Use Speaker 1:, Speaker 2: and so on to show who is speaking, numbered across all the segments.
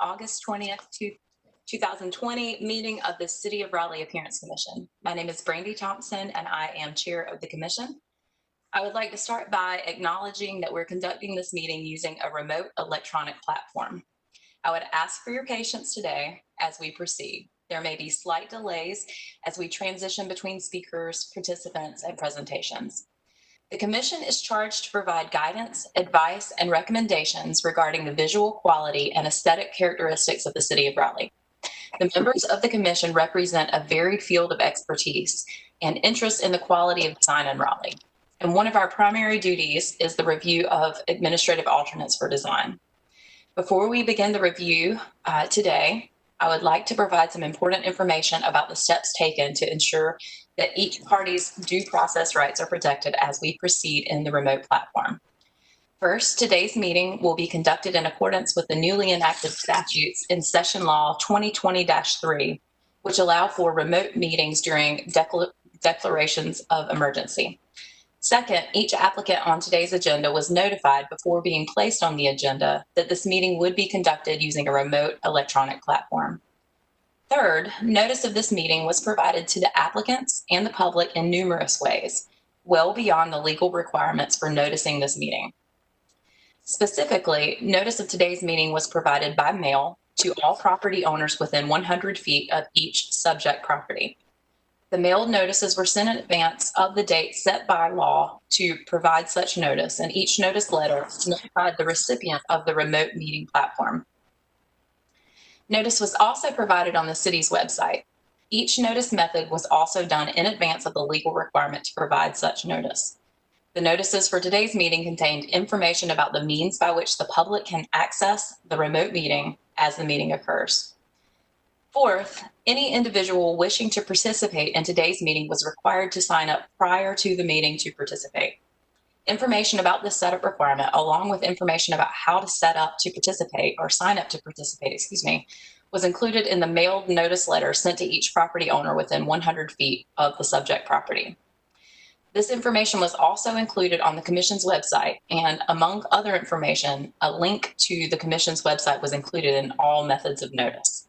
Speaker 1: August 20th, 2020 meeting of the City of Raleigh Appearance Commission. My name is Brandy Thompson and I am chair of the commission. I would like to start by acknowledging that we're conducting this meeting using a remote electronic platform. I would ask for your patience today as we proceed. There may be slight delays as we transition between speakers, participants, and presentations. The commission is charged to provide guidance, advice, and recommendations regarding the visual quality and aesthetic characteristics of the City of Raleigh. The members of the commission represent a varied field of expertise and interest in the quality of design in Raleigh. And one of our primary duties is the review of administrative alternates for design. Before we begin the review today, I would like to provide some important information about the steps taken to ensure that each party's due process rights are protected as we proceed in the remote platform. First, today's meeting will be conducted in accordance with the newly enacted statutes in Session Law 2020-3, which allow for remote meetings during declarations of emergency. Second, each applicant on today's agenda was notified before being placed on the agenda that this meeting would be conducted using a remote electronic platform. Third, notice of this meeting was provided to the applicants and the public in numerous ways, well beyond the legal requirements for noticing this meeting. Specifically, notice of today's meeting was provided by mail to all property owners within 100 feet of each subject property. The mailed notices were sent in advance of the date set by law to provide such notice, and each notice letter notified the recipient of the remote meeting platform. Notice was also provided on the city's website. Each notice method was also done in advance of the legal requirement to provide such notice. The notices for today's meeting contained information about the means by which the public can access the remote meeting as the meeting occurs. Fourth, any individual wishing to participate in today's meeting was required to sign up prior to the meeting to participate. Information about this setup requirement, along with information about how to set up to participate or sign up to participate, was included in the mailed notice letter sent to each property owner within 100 feet of the subject property. This information was also included on the commission's website, and among other information, a link to the commission's website was included in all methods of notice.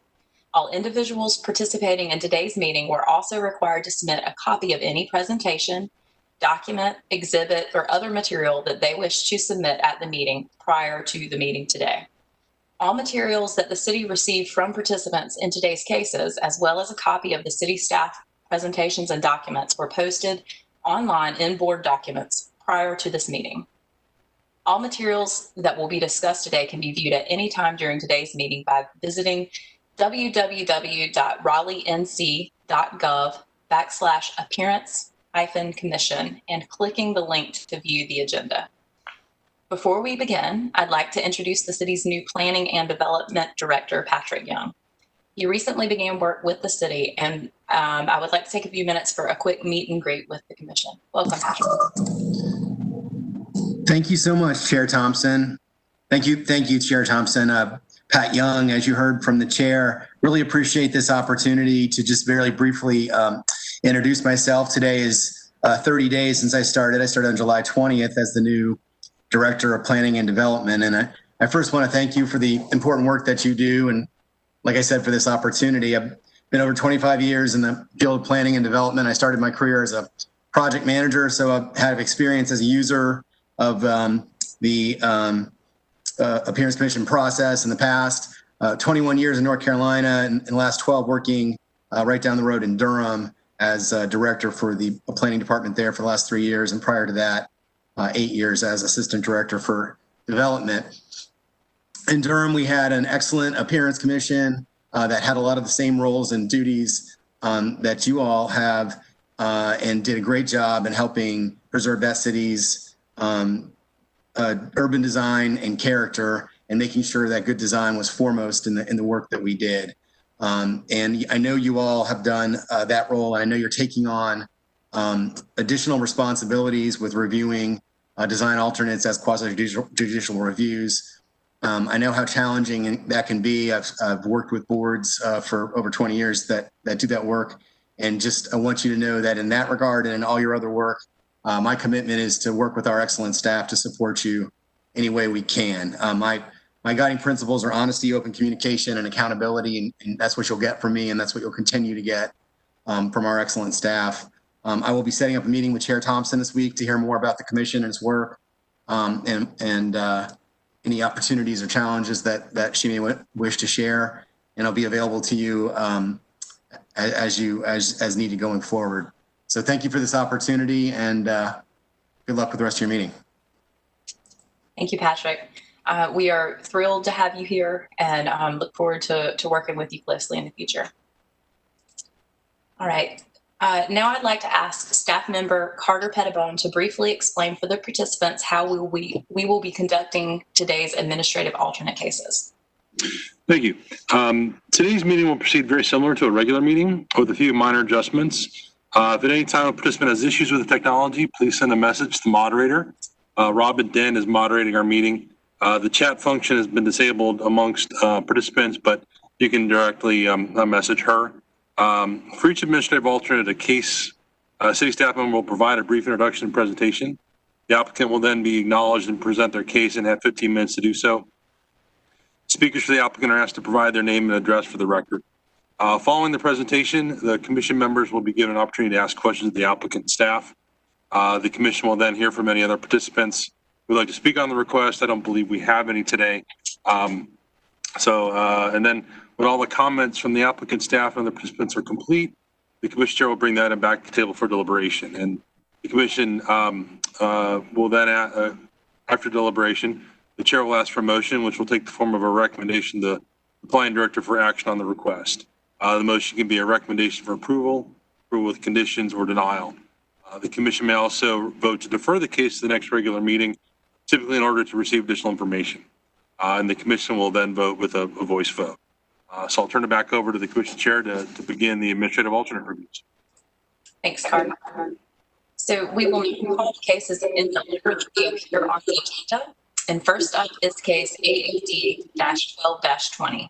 Speaker 1: All individuals participating in today's meeting were also required to submit a copy of any presentation, document, exhibit, or other material that they wish to submit at the meeting prior to the meeting today. All materials that the city received from participants in today's cases, as well as a copy of the city staff presentations and documents, were posted online in board documents prior to this meeting. All materials that will be discussed today can be viewed at any time during today's meeting by visiting www.raleighNC.gov/appearance-commission and clicking the link to view the agenda. Before we begin, I'd like to introduce the city's new Planning and Development Director, Patrick Young. He recently began work with the city, and I would like to take a few minutes for a quick meet and greet with the commission. Welcome, Patrick.
Speaker 2: Thank you so much, Chair Thompson. Thank you, Chair Thompson. Pat Young, as you heard from the chair, really appreciate this opportunity to just very briefly introduce myself. Today is 30 days since I started. I started on July 20th as the new Director of Planning and Development. And I first want to thank you for the important work that you do. And like I said, for this opportunity, I've been over 25 years in the field of planning and development. I started my career as a project manager, so I've had experience as a user of the Appearance Commission process in the past, 21 years in North Carolina, and the last 12 working right down the road in Durham as director for the planning department there for the last 3 years. And prior to that, 8 years as assistant director for development. In Durham, we had an excellent Appearance Commission that had a lot of the same roles and duties that you all have and did a great job in helping preserve that city's urban design and character, and making sure that good design was foremost in the work that we did. And I know you all have done that role. I know you're taking on additional responsibilities with reviewing design alternates as quasi-judicial reviews. I know how challenging that can be. I've worked with boards for over 20 years that do that work. And just I want you to know that in that regard and in all your other work, my commitment is to work with our excellent staff to support you any way we can. My my guiding principles are honesty, open communication, and accountability, and that's what you'll get from me, and that's what you'll continue to get from our excellent staff. I will be setting up a meeting with Chair Thompson this week to hear more about the commission and its work, and any opportunities or challenges that she may wish to share, and I'll be available to you as needed going forward. So thank you for this opportunity, and good luck with the rest of your meeting.
Speaker 1: Thank you, Patrick. We are thrilled to have you here and look forward to working with you closely in the future. All right. Now I'd like to ask staff member Carter Pettibone to briefly explain for the participants how we will be conducting today's administrative alternate cases.
Speaker 3: Thank you. Today's meeting will proceed very similar to a regular meeting with a few minor adjustments. If at any time a participant has issues with the technology, please send a message to the moderator. Robin Den is moderating our meeting. The chat function has been disabled amongst participants, but you can directly message her. For each administrative alternate, a case city staff member will provide a brief introduction and presentation. The applicant will then be acknowledged and present their case and have 15 minutes to do so. Speakers for the applicant are asked to provide their name and address for the record. Following the presentation, the commission members will be given an opportunity to ask questions of the applicant staff. The commission will then hear from any other participants who would like to speak on the request. I don't believe we have any today. And then when all the comments from the applicant staff and the participants are complete, the commission chair will bring that back to the table for deliberation. And the commission will then, after deliberation, the chair will ask for a motion, which will take the form of a recommendation to the planning director for action on the request. The motion can be a recommendation for approval with conditions, or denial. The commission may also vote to defer the case to the next regular meeting, typically in order to receive additional information. And the commission will then vote with a voice vote. So I'll turn it back over to the commission chair to begin the administrative alternate reviews.
Speaker 1: Thanks, Carter. So we will now call the cases in the order that they appear on the agenda. And first up is case AAD-12-20.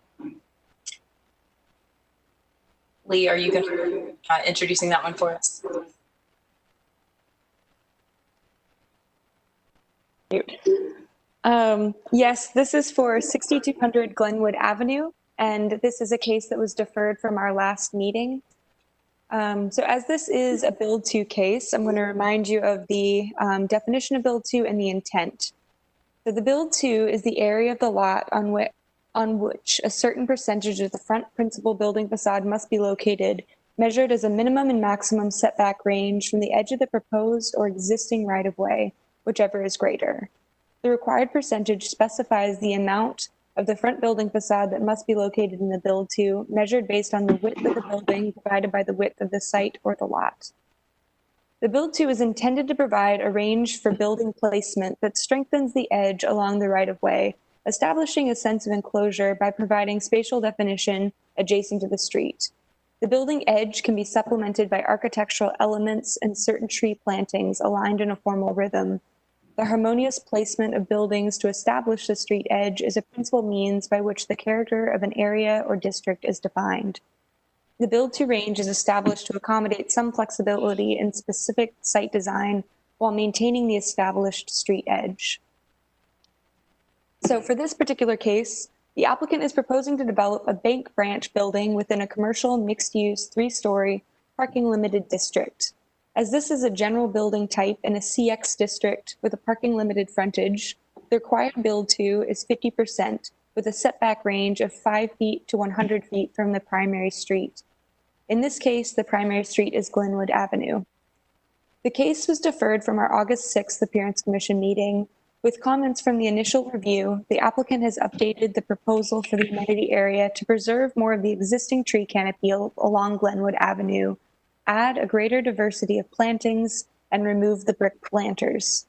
Speaker 1: Lee, are you going to introducing that one for us?
Speaker 4: Yes, this is for 6200 Glenwood Avenue, and this is a case that was deferred from our last meeting. So as this is a Build 2 case, I'm going to remind you of the definition of Build 2 and the intent. So the Build 2 is the area of the lot on which a certain percentage of the front principal building facade must be located, measured as a minimum and maximum setback range from the edge of the proposed or existing right-of-way, whichever is greater. The required percentage specifies the amount of the front building facade that must be located in the Build 2, measured based on the width of the building divided by the width of the site or the lot. The Build 2 is intended to provide a range for building placement that strengthens the edge along the right-of-way, establishing a sense of enclosure by providing spatial definition adjacent to the street. The building edge can be supplemented by architectural elements and certain tree plantings aligned in a formal rhythm. The harmonious placement of buildings to establish the street edge is a principal means by which the character of an area or district is defined. The Build 2 range is established to accommodate some flexibility in specific site design while maintaining the established street edge. So for this particular case, the applicant is proposing to develop a bank branch building within a commercial mixed-use 3-story parking limited district. As this is a general building type in a CX district with a parking limited frontage, the required Build 2 is 50% with a setback range of 5 feet to 100 feet from the primary street. In this case, the primary street is Glenwood Avenue. The case was deferred from our August 6th Appearance Commission meeting. With comments from the initial review, the applicant has updated the proposal for the amenity area to preserve more of the existing tree canopy along Glenwood Avenue, add a greater diversity of plantings, and remove the brick planters.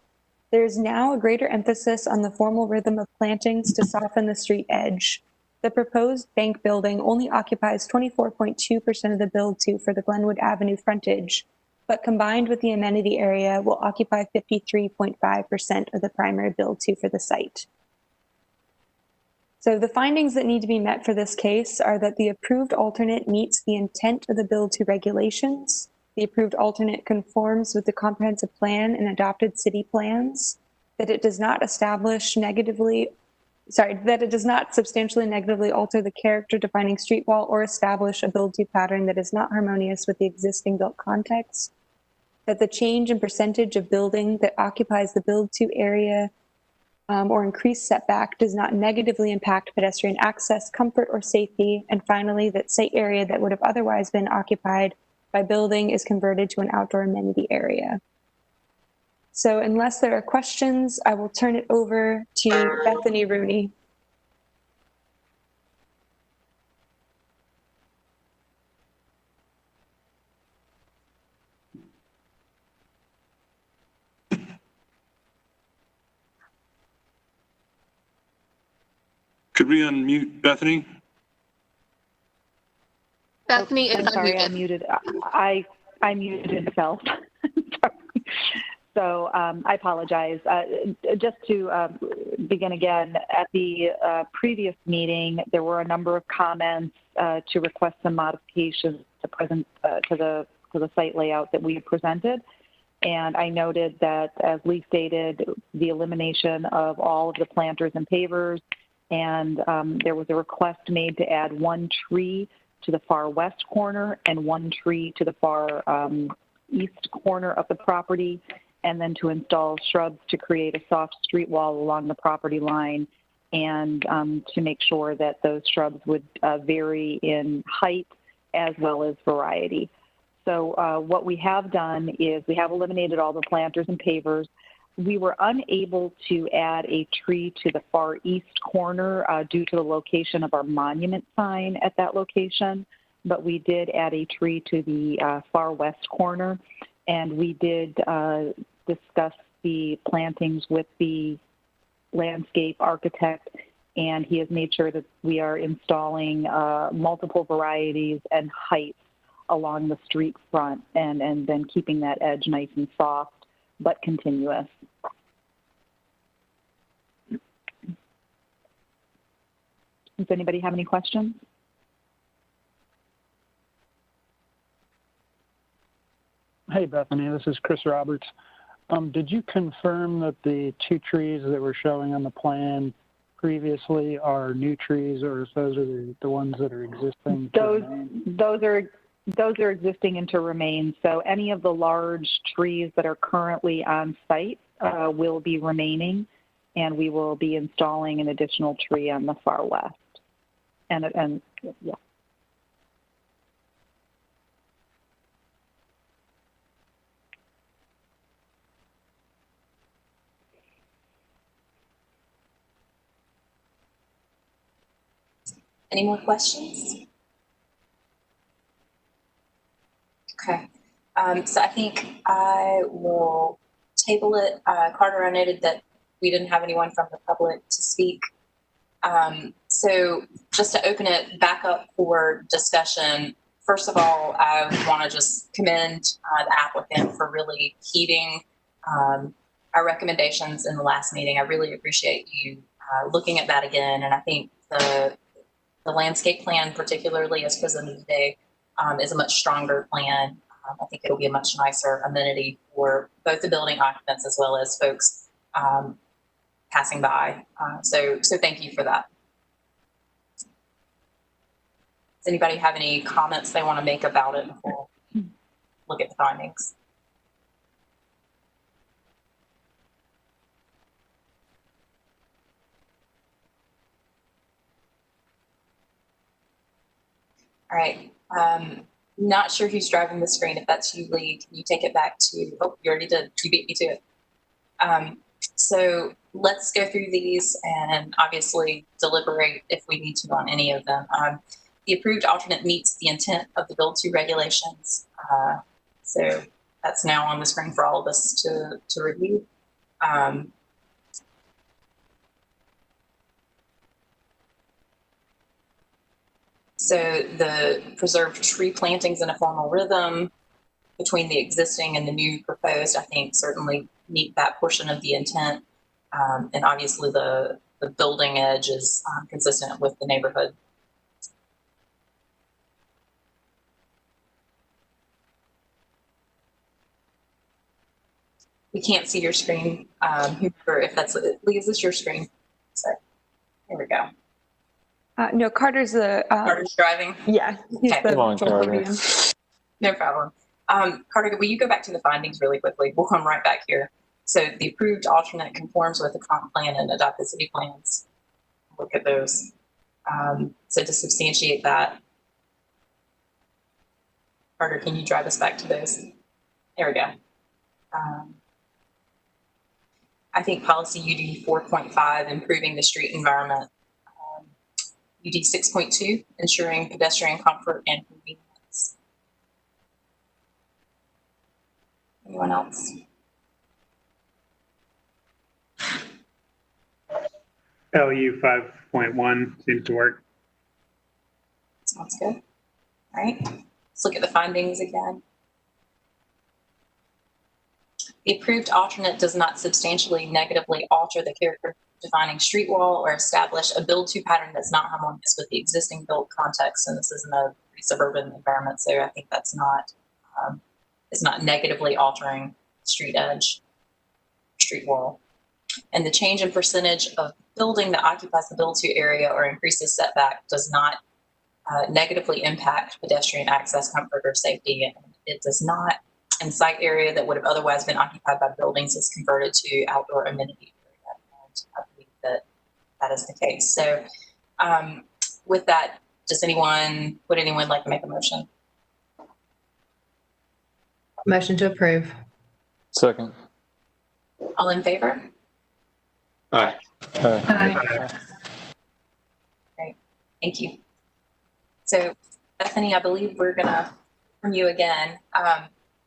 Speaker 4: There is now a greater emphasis on the formal rhythm of plantings to soften the street edge. The proposed bank building only occupies 24.2% of the Build 2 for the Glenwood Avenue frontage, but combined with the amenity area will occupy 53.5% of the primary Build 2 for the site. So the findings that need to be met for this case are that the approved alternate meets the intent of the Build 2 regulations, the approved alternate conforms with the comprehensive plan and adopted city plans, that it does not establish negatively that it does not substantially negatively alter the character defining street wall or establish a build-to pattern that is not harmonious with the existing built context. That the change in percentage of building that occupies the build-to area or increased setback does not negatively impact pedestrian access, comfort, or safety. And finally, that site area that would have otherwise been occupied by building is converted to an outdoor amenity area. So unless there are questions, I will turn it over to Bethany Rooney.
Speaker 3: Could we unmute Bethany?
Speaker 5: Bethany, it's
Speaker 6: I'm sorry,
Speaker 5: unmuted.
Speaker 6: I'm muted. I muted myself. So I apologize. Just to begin again, at the previous meeting, there were a number of comments to request some modifications to the site layout that we had presented. And I noted that, as Lee stated, the elimination of all of the planters and pavers, and there was a request made to add one tree to the far west corner and one tree to the far east corner of the property, and then to install shrubs to create a soft street wall along the property line, and to make sure that those shrubs would vary in height as well as variety. So what we have done is we have eliminated all the planters and pavers. We were unable to add a tree to the far east corner due to the location of our monument sign at that location, but we did add a tree to the far west corner, and we did discuss the plantings with the landscape architect, and he has made sure that we are installing multiple varieties and heights along the street front, and then keeping that edge nice and soft but continuous. Does anybody have any questions?
Speaker 7: Hey, Bethany, this is Chris Roberts. Did you confirm that the two trees that were showing on the plan previously are new trees, or if those are the ones that are existing?
Speaker 6: Those are existing and to remain. So any of the large trees that are currently on site will be remaining, and we will be installing an additional tree on the far west. And yeah.
Speaker 1: Any more questions? Okay, so I think I will table it. Carter, I noted that we didn't have anyone from the public to speak. So just to open it back up for discussion, first of all, I want to just commend the applicant for really heeding our recommendations in the last meeting. I really appreciate you looking at that again. And I think the landscape plan, particularly as presented today, is a much stronger plan. I think it'll be a much nicer amenity for both the building occupants as well as folks passing by. So thank you for that. Does anybody have any comments they want to make about it before we look at the findings? All right. Not sure who's driving the screen. If that's you, Lee, can you take it back to, oh, you already did. You beat me to it. So let's go through these and obviously deliberate if we need to on any of them. The approved alternate meets the intent of the Build 2 regulations. So that's now on the screen for all of us to review. So the preserved tree plantings in a formal rhythm between the existing and the new proposed, I think certainly meet that portion of the intent. And obviously the building edge is consistent with the neighborhood. We can't see your screen. Whoever, if that's, Lee, is this your screen? Sorry. Here we go.
Speaker 4: No, Carter's the.
Speaker 1: Carter's driving.
Speaker 4: Yeah, he's
Speaker 1: Okay.
Speaker 4: the
Speaker 5: Come on,
Speaker 4: virtual
Speaker 5: Carter.
Speaker 4: podium.
Speaker 1: No problem. Carter, will you go back to the findings really quickly? We'll come right back here. So the approved alternate conforms with the comp plan and adopted city plans. Look at those. So to substantiate that, Carter, can you drive us back to those? There we go. I think policy UD 4.5, improving the street environment. UD 6.2, ensuring pedestrian comfort and convenience. Anyone else?
Speaker 8: LU 5.1 seems to work.
Speaker 1: Sounds good. All right, let's look at the findings again. The approved alternate does not substantially negatively alter the character defining street wall or establish a build-to pattern that's not harmonious with the existing built context. And this is in a suburban environment, so I think that's not, it's not negatively altering street edge, street wall. And the change in percentage of building that occupies the build-to area or increases setback does not negatively impact pedestrian access, comfort, or safety. And it does not, and site area that would have otherwise been occupied by buildings is converted to outdoor amenity area. And I believe that that is the case. So with that, would anyone like to make a motion?
Speaker 9: Motion to approve.
Speaker 5: Second.
Speaker 1: All in favor?
Speaker 8: Aye.
Speaker 9: Aye.
Speaker 1: Great, thank you. So Bethany, I believe we're gonna from you again.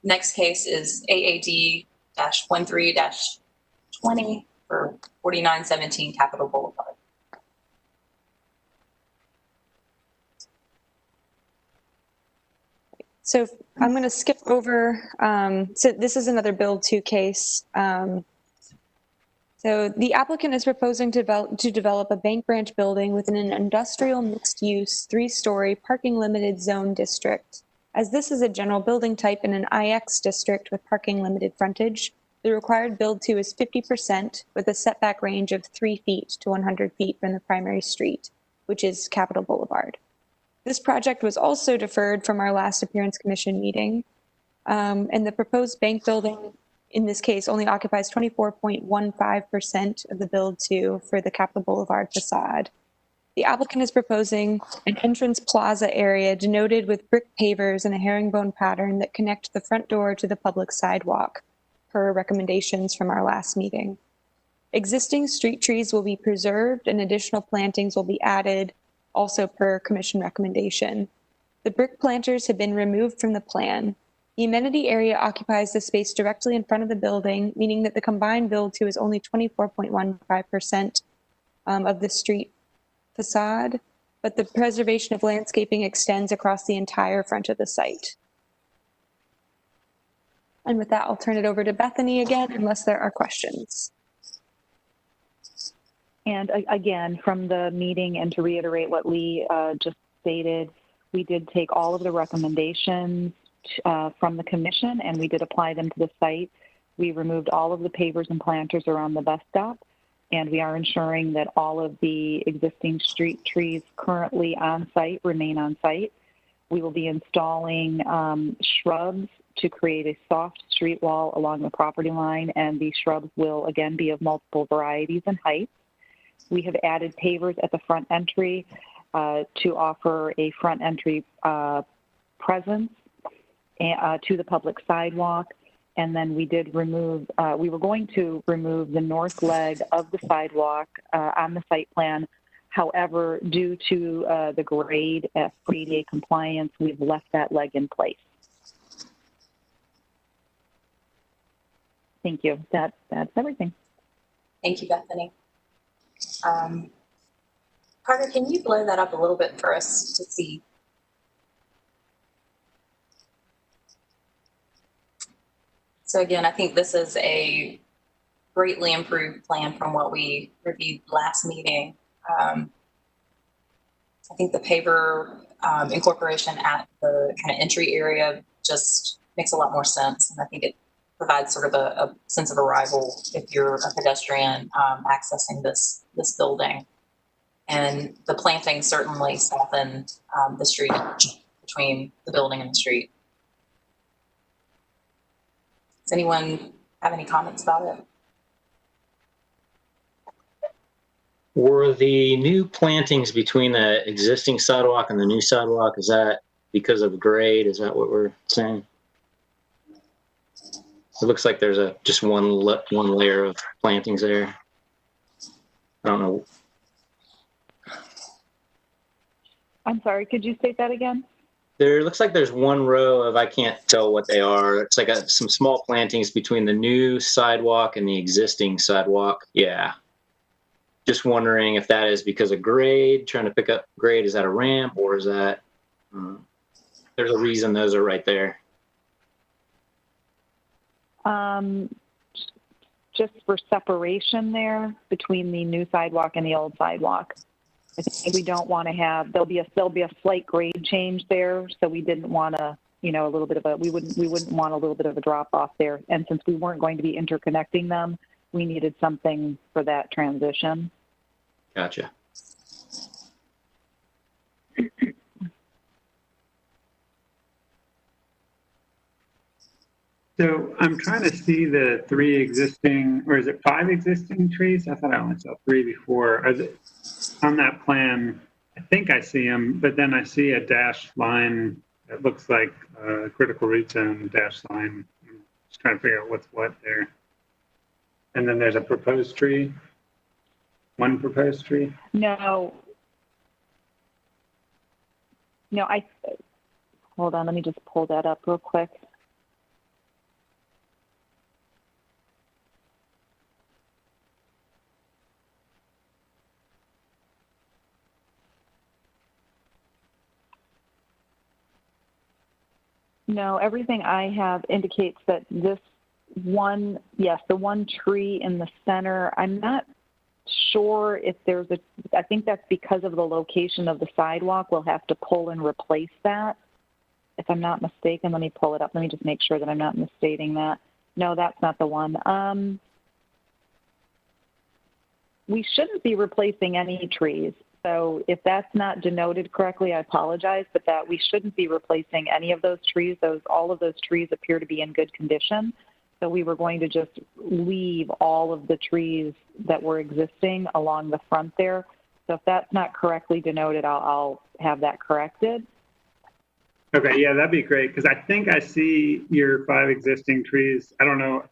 Speaker 1: Next case is AAD-13-20 for 4917 Capitol Boulevard.
Speaker 4: So I'm going to skip over. So this is another build to case. So the applicant is proposing to develop a bank branch building within an industrial mixed use 3-story parking limited zone district. As this is a general building type in an IX district with parking limited frontage, the required build to is 50% with a setback range of 3 feet to 100 feet from the primary street, which is Capitol Boulevard. This project was also deferred from our last appearance commission meeting, and the proposed bank building in this case only occupies 24.15% of the build to for the Capitol Boulevard facade. The applicant is proposing an entrance plaza area denoted with brick pavers and a herringbone pattern that connect the front door to the public sidewalk, per recommendations from our last meeting. Existing street trees will be preserved and additional plantings will be added, also per commission recommendation. The brick planters have been removed from the plan. The amenity area occupies the space directly in front of the building, meaning that the combined build to is only 24.15% of the street facade, but the preservation of landscaping extends across the entire front of the site. And with that, I'll turn it over to Bethany again, unless there are questions.
Speaker 6: And again, from the meeting, and to reiterate what Lee just stated, we did take all of the recommendations from the commission and we did apply them to the site. We removed all of the pavers and planters around the bus stop, and we are ensuring that all of the existing street trees currently on site remain on site. We will be installing shrubs to create a soft street wall along the property line, and these shrubs will again be of multiple varieties and heights. We have added pavers at the front entry to offer a front entry presence to the public sidewalk. And then we did remove, we were going to remove the north leg of the sidewalk on the site plan. However, due to the grade at ADA compliance, we've left that leg in place. Thank you. That's everything.
Speaker 1: Thank you, Bethany. Carter, can you blow that up a little bit for us to see? So again, I think this is a greatly improved plan from what we reviewed last meeting. I think the paver incorporation at the kind of entry area just makes a lot more sense. And I think it provides sort of a sense of arrival if you're a pedestrian accessing this building. And the plantings certainly soften the street between the building and the street. Does anyone have any comments about it?
Speaker 5: Were the new plantings between the existing sidewalk and the new sidewalk, is that because of grade? Is that what we're saying? It looks like there's just one layer of plantings there. I don't know.
Speaker 6: I'm sorry, could you state that again?
Speaker 5: There looks like there's one row of, I can't tell what they are. It's like some small plantings between the new sidewalk and the existing sidewalk. Yeah. Just wondering if that is because of grade, trying to pick up grade. Is that a ramp or is that, there's a reason those are right there.
Speaker 6: Just for separation there between the new sidewalk and the old sidewalk. I think we don't want to have, there'll be a slight grade change there. So we didn't want to, we wouldn't want a little bit of a drop off there. And since we weren't going to be interconnecting them, we needed something for that transition.
Speaker 5: Gotcha.
Speaker 8: So I'm trying to see the 3 existing, or is it 5 existing trees? I thought I only saw 3 before. On that plan, I think I see them, but then I see a dashed line that looks like a critical root zone dashed line. I'm just trying to figure out what's what there. And then there's a proposed tree. One proposed tree?
Speaker 6: No, hold on, let me just pull that up real quick. No, everything I have indicates that this one, yes, the one tree in the center, I'm not sure if there's I think that's because of the location of the sidewalk. We'll have to pull and replace that. If I'm not mistaken, let me pull it up. Let me just make sure that I'm not misstating that. No, that's not the one. We shouldn't be replacing any trees. So if that's not denoted correctly, I apologize, but that we shouldn't be replacing any of those trees. All of those trees appear to be in good condition. So we were going to just leave all of the trees that were existing along the front there. So if that's not correctly denoted, I'll have that corrected.
Speaker 8: Okay, yeah, that'd be great, because I think I see your 5 existing trees. I don't know,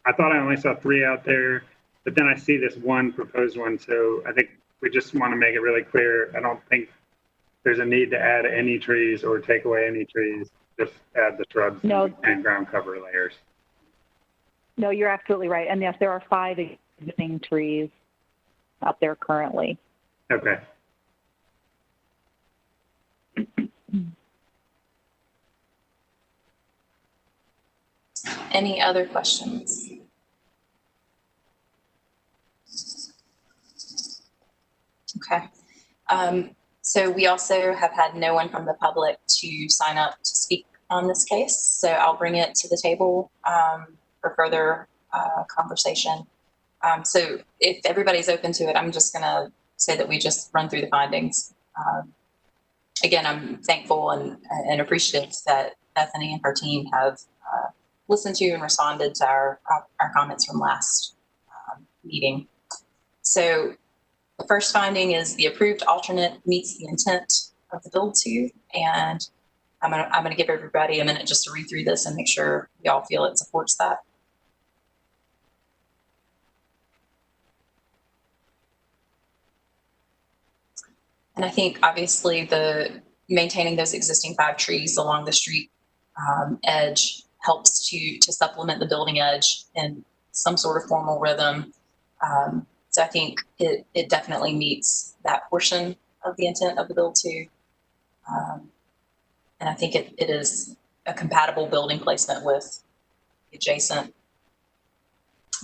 Speaker 8: I thought I only saw 3 out there, but then I see this one proposed one. So I think we just want to make it really clear. I don't think there's a need to add any trees or take away any trees. Just add the shrubs and ground cover layers.
Speaker 6: No, you're absolutely right. And yes, there are 5 existing trees out there currently.
Speaker 8: Okay.
Speaker 1: Any other questions? Okay. So we also have had no one from the public to sign up to speak on this case. So I'll bring it to the table for further conversation. So if everybody's open to it, I'm just going to say that we just run through the findings. Again, I'm thankful and appreciative that Bethany and her team have listened to and responded to our comments from last meeting. So the first finding is the approved alternate meets the intent of the build to, and I'm gonna give everybody a minute just to read through this and make sure y'all feel it supports that. And I think obviously maintaining those existing 5 trees along the street edge helps to supplement the building edge in some sort of formal rhythm. So I think it definitely meets that portion of the intent of the build to. And I think it is a compatible building placement with adjacent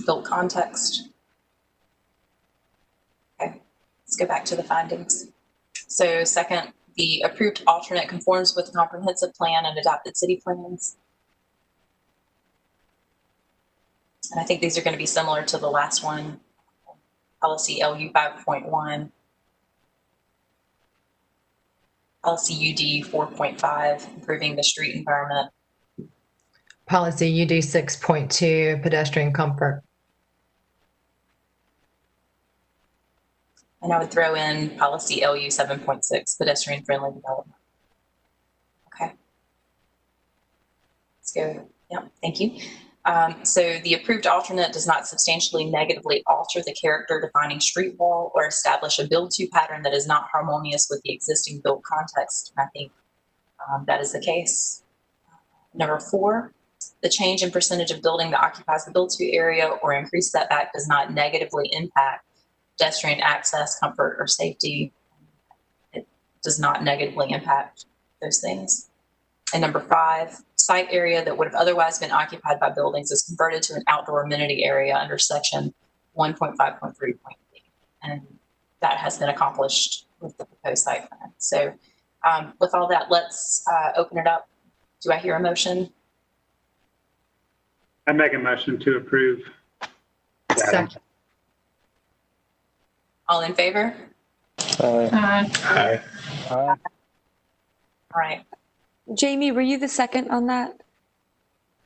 Speaker 1: built context. Okay, let's go back to the findings. So second, the approved alternate conforms with the comprehensive plan and adopted city plans. And I think these are going to be similar to the last one, policy LU 5.1. Policy UD 4.5, improving the street environment.
Speaker 9: Policy UD 6.2, pedestrian comfort.
Speaker 1: And I would throw in policy LU 7.6, pedestrian friendly development. Okay. Let's go. Yeah, thank you. So the approved alternate does not substantially negatively alter the character defining street wall or establish a build-to pattern that is not harmonious with the existing built context. And I think that is the case. Number 4, the change in percentage of building that occupies the build-to area or increased setback does not negatively impact pedestrian access, comfort, or safety. It does not negatively impact those things. And number 5, site area that would have otherwise been occupied by buildings is converted to an outdoor amenity area under section 1.5.3.b. And that has been accomplished with the proposed site plan. So with all that, let's open it up. Do I hear a motion?
Speaker 8: I make a motion to approve.
Speaker 9: Second.
Speaker 1: All in favor?
Speaker 7: Aye.
Speaker 1: All right.
Speaker 4: Jamie, were you the second on that?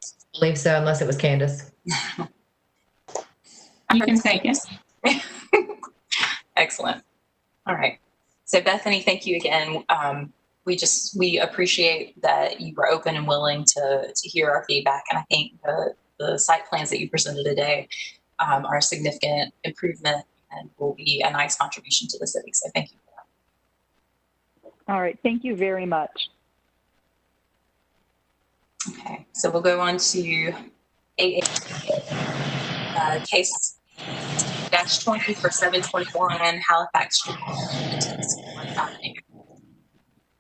Speaker 9: I believe so, unless it was Candace.
Speaker 10: You can take it.
Speaker 1: Excellent. All right. So Bethany, thank you again. We appreciate that you were open and willing to hear our feedback. And I think the site plans that you presented today are a significant improvement and will be a nice contribution to the city. So thank you for that.
Speaker 6: All right. Thank you very much.
Speaker 1: Okay, so we'll go on to 8A, case -20 for 721 Halifax Street.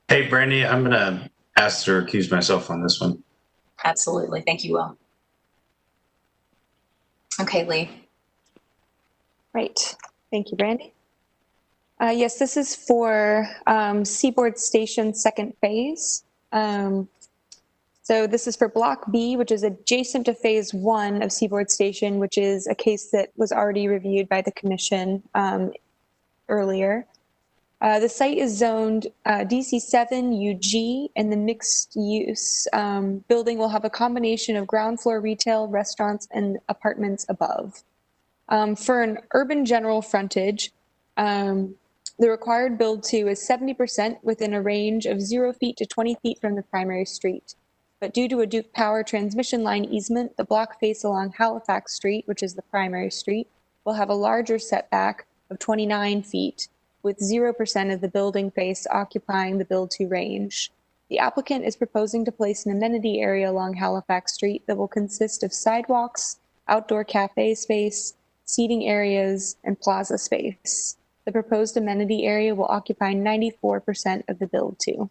Speaker 11: Hey, Brandy, I'm going to ask to recuse myself on this one.
Speaker 1: Absolutely. Thank you, Will. Okay, Lee.
Speaker 4: Right. Thank you, Brandy. Yes, this is for Seaboard Station second phase. So this is for Block B, which is adjacent to Phase 1 of Seaboard Station, which is a case that was already reviewed by the Commission earlier. The site is zoned DC7 UG, and the mixed-use building will have a combination of ground floor retail, restaurants, and apartments above. For an urban general frontage, the required build-to is 70% within a range of 0 feet to 20 feet from the primary street. But due to a Duke Power transmission line easement, the block face along Halifax Street, which is the primary street, will have a larger setback of 29 feet, with 0% of the building face occupying the build-to range. The applicant is proposing to place an amenity area along Halifax Street that will consist of sidewalks, outdoor cafe space, seating areas, and plaza space. The proposed amenity area will occupy 94% of the build-to.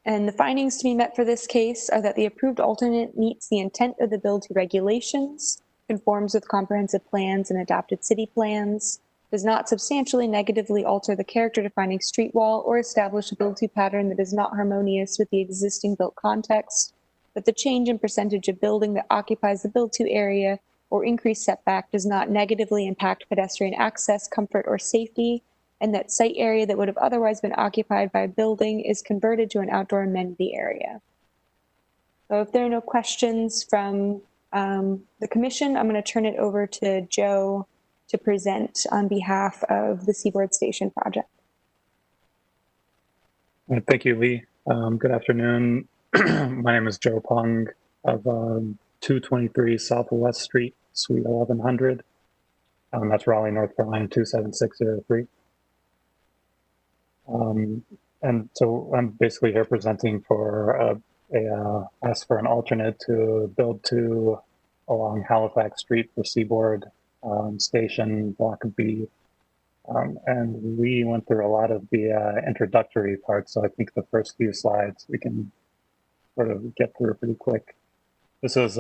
Speaker 4: And the findings to be met for this case are that the approved alternate meets the intent of the build-to regulations, conforms with comprehensive plans and adopted city plans, does not substantially negatively alter the character-defining street wall or establish a build-to pattern that is not harmonious with the existing built context, that the change in percentage of building that occupies the build-to area or increased setback does not negatively impact pedestrian access, comfort, or safety, and that site area that would have otherwise been occupied by a building is converted to an outdoor amenity area. So if there are no questions from the Commission, I'm going to turn it over to Joe to present on behalf of the Seaboard Station project.
Speaker 7: Thank you, Lee. Good afternoon. My name is Joe Pung of 223 Southwest Street, Suite 1100. That's Raleigh, North Carolina, 27603. And so I'm basically here presenting for ask for an alternate to build to along Halifax Street for Seaboard Station Block B. And we went through a lot of the introductory parts, so I think the first few slides we can sort of get through pretty quick. This is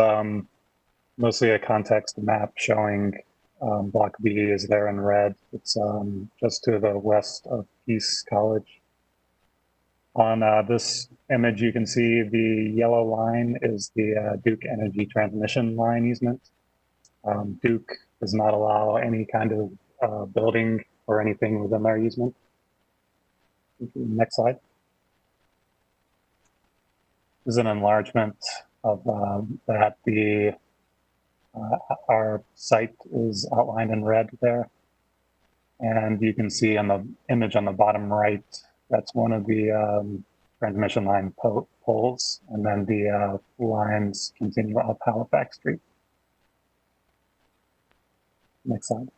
Speaker 7: mostly a context map showing Block B is there in red. It's just to the west of Peace College. On this image, you can see the yellow line is the Duke Energy transmission line easement. Duke does not allow any kind of building or anything within their easement. Next slide. This is an enlargement of that. Our site is outlined in red there. And you can see on the image on the bottom right, that's one of the transmission line poles. And then the lines continue up Halifax Street. Next slide.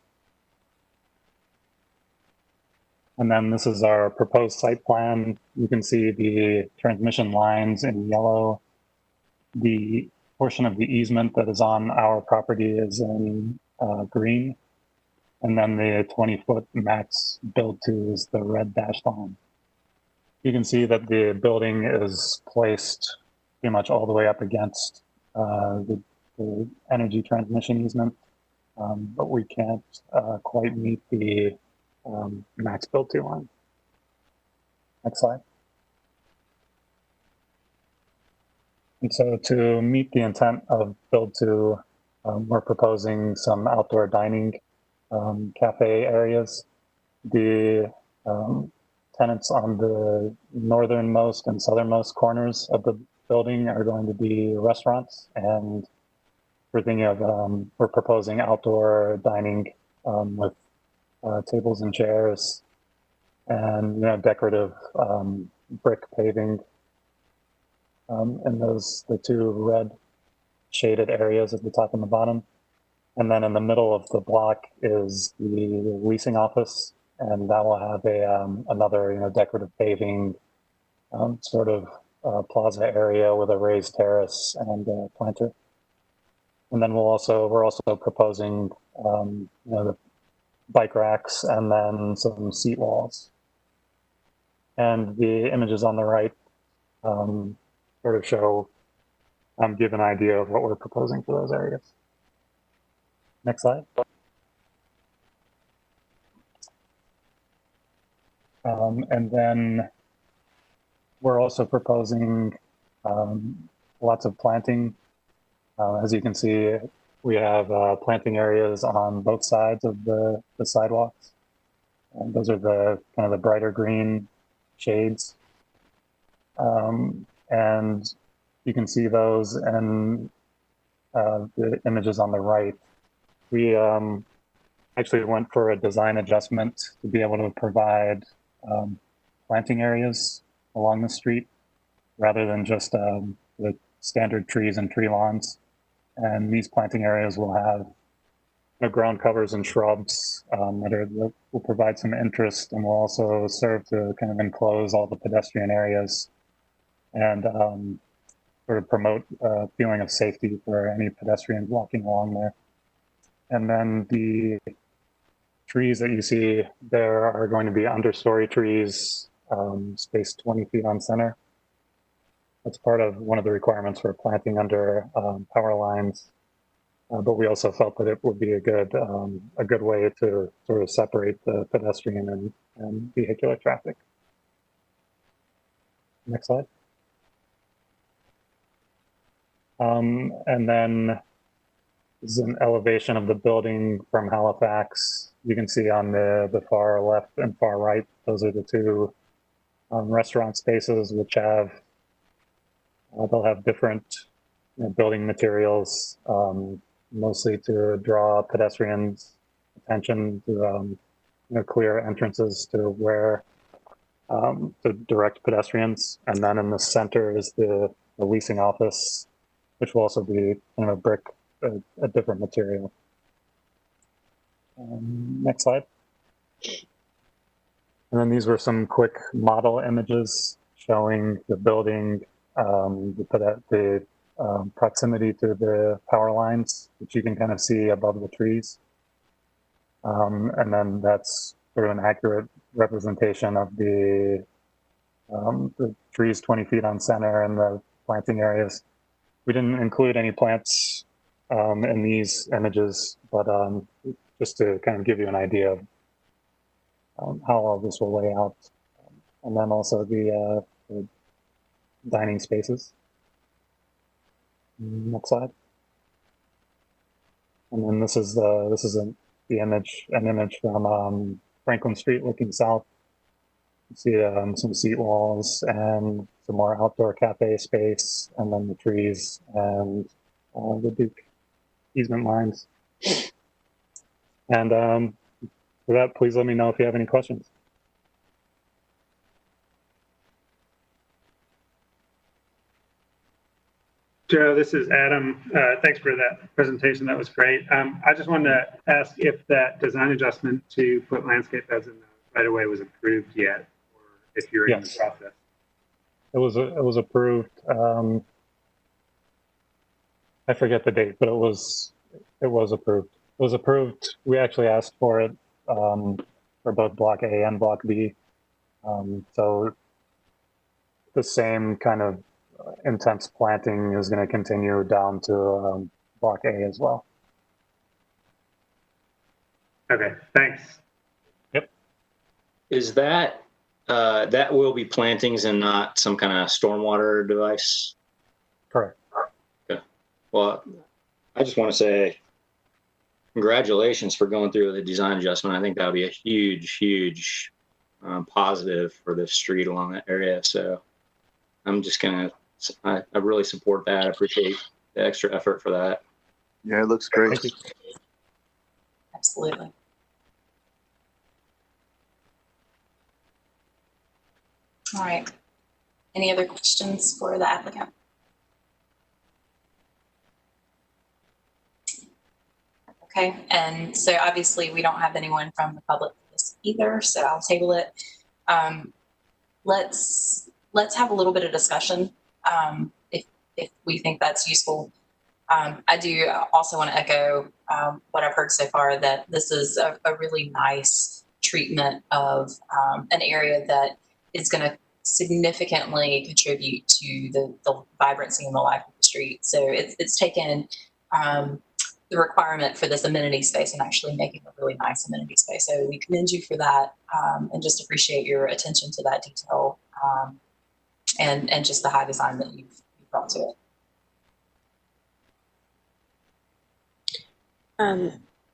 Speaker 7: And then this is our proposed site plan. You can see the transmission lines in yellow. The portion of the easement that is on our property is in green. And then the 20-foot max build to is the red dashed line. You can see that the building is placed pretty much all the way up against the energy transmission easement, but we can't quite meet the max build to line. Next slide. And so to meet the intent of build to, we're proposing some outdoor dining cafe areas. The tenants on the northernmost and southernmost corners of the building are going to be restaurants, and we're thinking of we're proposing outdoor dining with tables and chairs, and decorative brick paving in the two red shaded areas at the top and the bottom. And then in the middle of the block is the leasing office, and that will have another decorative paving sort of plaza area with a raised terrace and a planter. And then we're also proposing the bike racks and then some seat walls. And the images on the right sort of show, give an idea of what we're proposing for those areas. Next slide. And then we're also proposing lots of planting. As you can see, we have planting areas on both sides of the sidewalks. And those are the kind of the brighter green shades. And you can see those in the images on the right. We actually went for a design adjustment to be able to provide planting areas along the street rather than just the standard trees and tree lawns. And these planting areas will have ground covers and shrubs that will provide some interest, and will also serve to kind of enclose all the pedestrian areas and sort of promote a feeling of safety for any pedestrians walking along there. And then the trees that you see there are going to be understory trees, spaced 20 feet on center. That's part of one of the requirements for planting under power lines. But we also felt that it would be a good way to sort of separate the pedestrian and vehicular traffic. Next slide. And then this is an elevation of the building from Halifax. You can see on the far left and far right, those are the two restaurant spaces, which have, they'll have different building materials, mostly to draw pedestrians' attention to clear entrances to where to direct pedestrians. And then in the center is the leasing office, which will also be a brick, a different material. Next slide. And then these were some quick model images showing the building, the proximity to the power lines, which you can kind of see above the trees. And then that's sort of an accurate representation of the trees 20 feet on center and the planting areas. We didn't include any plants in these images, but just to kind of give you an idea of how all this will lay out. And then also the dining spaces. Next slide. And then this is an image from Franklin Street looking south.
Speaker 10: You see some seat walls and some more outdoor cafe space, and then the trees and the Duke easement lines. And for that, please let me know if you have any questions.
Speaker 8: Joe, this is Adam. Thanks for that presentation. That was great. I just wanted to ask if that design adjustment to put landscape beds in the right of way was approved yet, or if you're in the process.
Speaker 10: It was approved. I forget the date, but it was approved. It was approved. We actually asked for it for both Block A and Block B. So the same kind of intense planting is going to continue down to Block A as well.
Speaker 8: Okay, thanks.
Speaker 10: Yep.
Speaker 5: Is that that will be plantings and not some kind of stormwater device?
Speaker 10: Correct.
Speaker 5: Okay. Well, I just want to say congratulations for going through the design adjustment. I think that would be a huge positive for the street along that area. So I'm just gonna, I really support that. I appreciate the extra effort for that.
Speaker 12: Yeah, it looks great.
Speaker 10: Thank you.
Speaker 1: Absolutely. All right. Any other questions for the applicant? Okay, and so obviously we don't have anyone from the public for this either, so I'll table it. Let's have a little bit of discussion if we think that's useful. I do also want to echo what I've heard so far, that this is a really nice treatment of an area that is going to significantly contribute to the vibrancy and the life of the street. So it's taken the requirement for this amenity space and actually making a really nice amenity space. So we commend you for that, and just appreciate your attention to that detail, and just the high design that you've brought to it.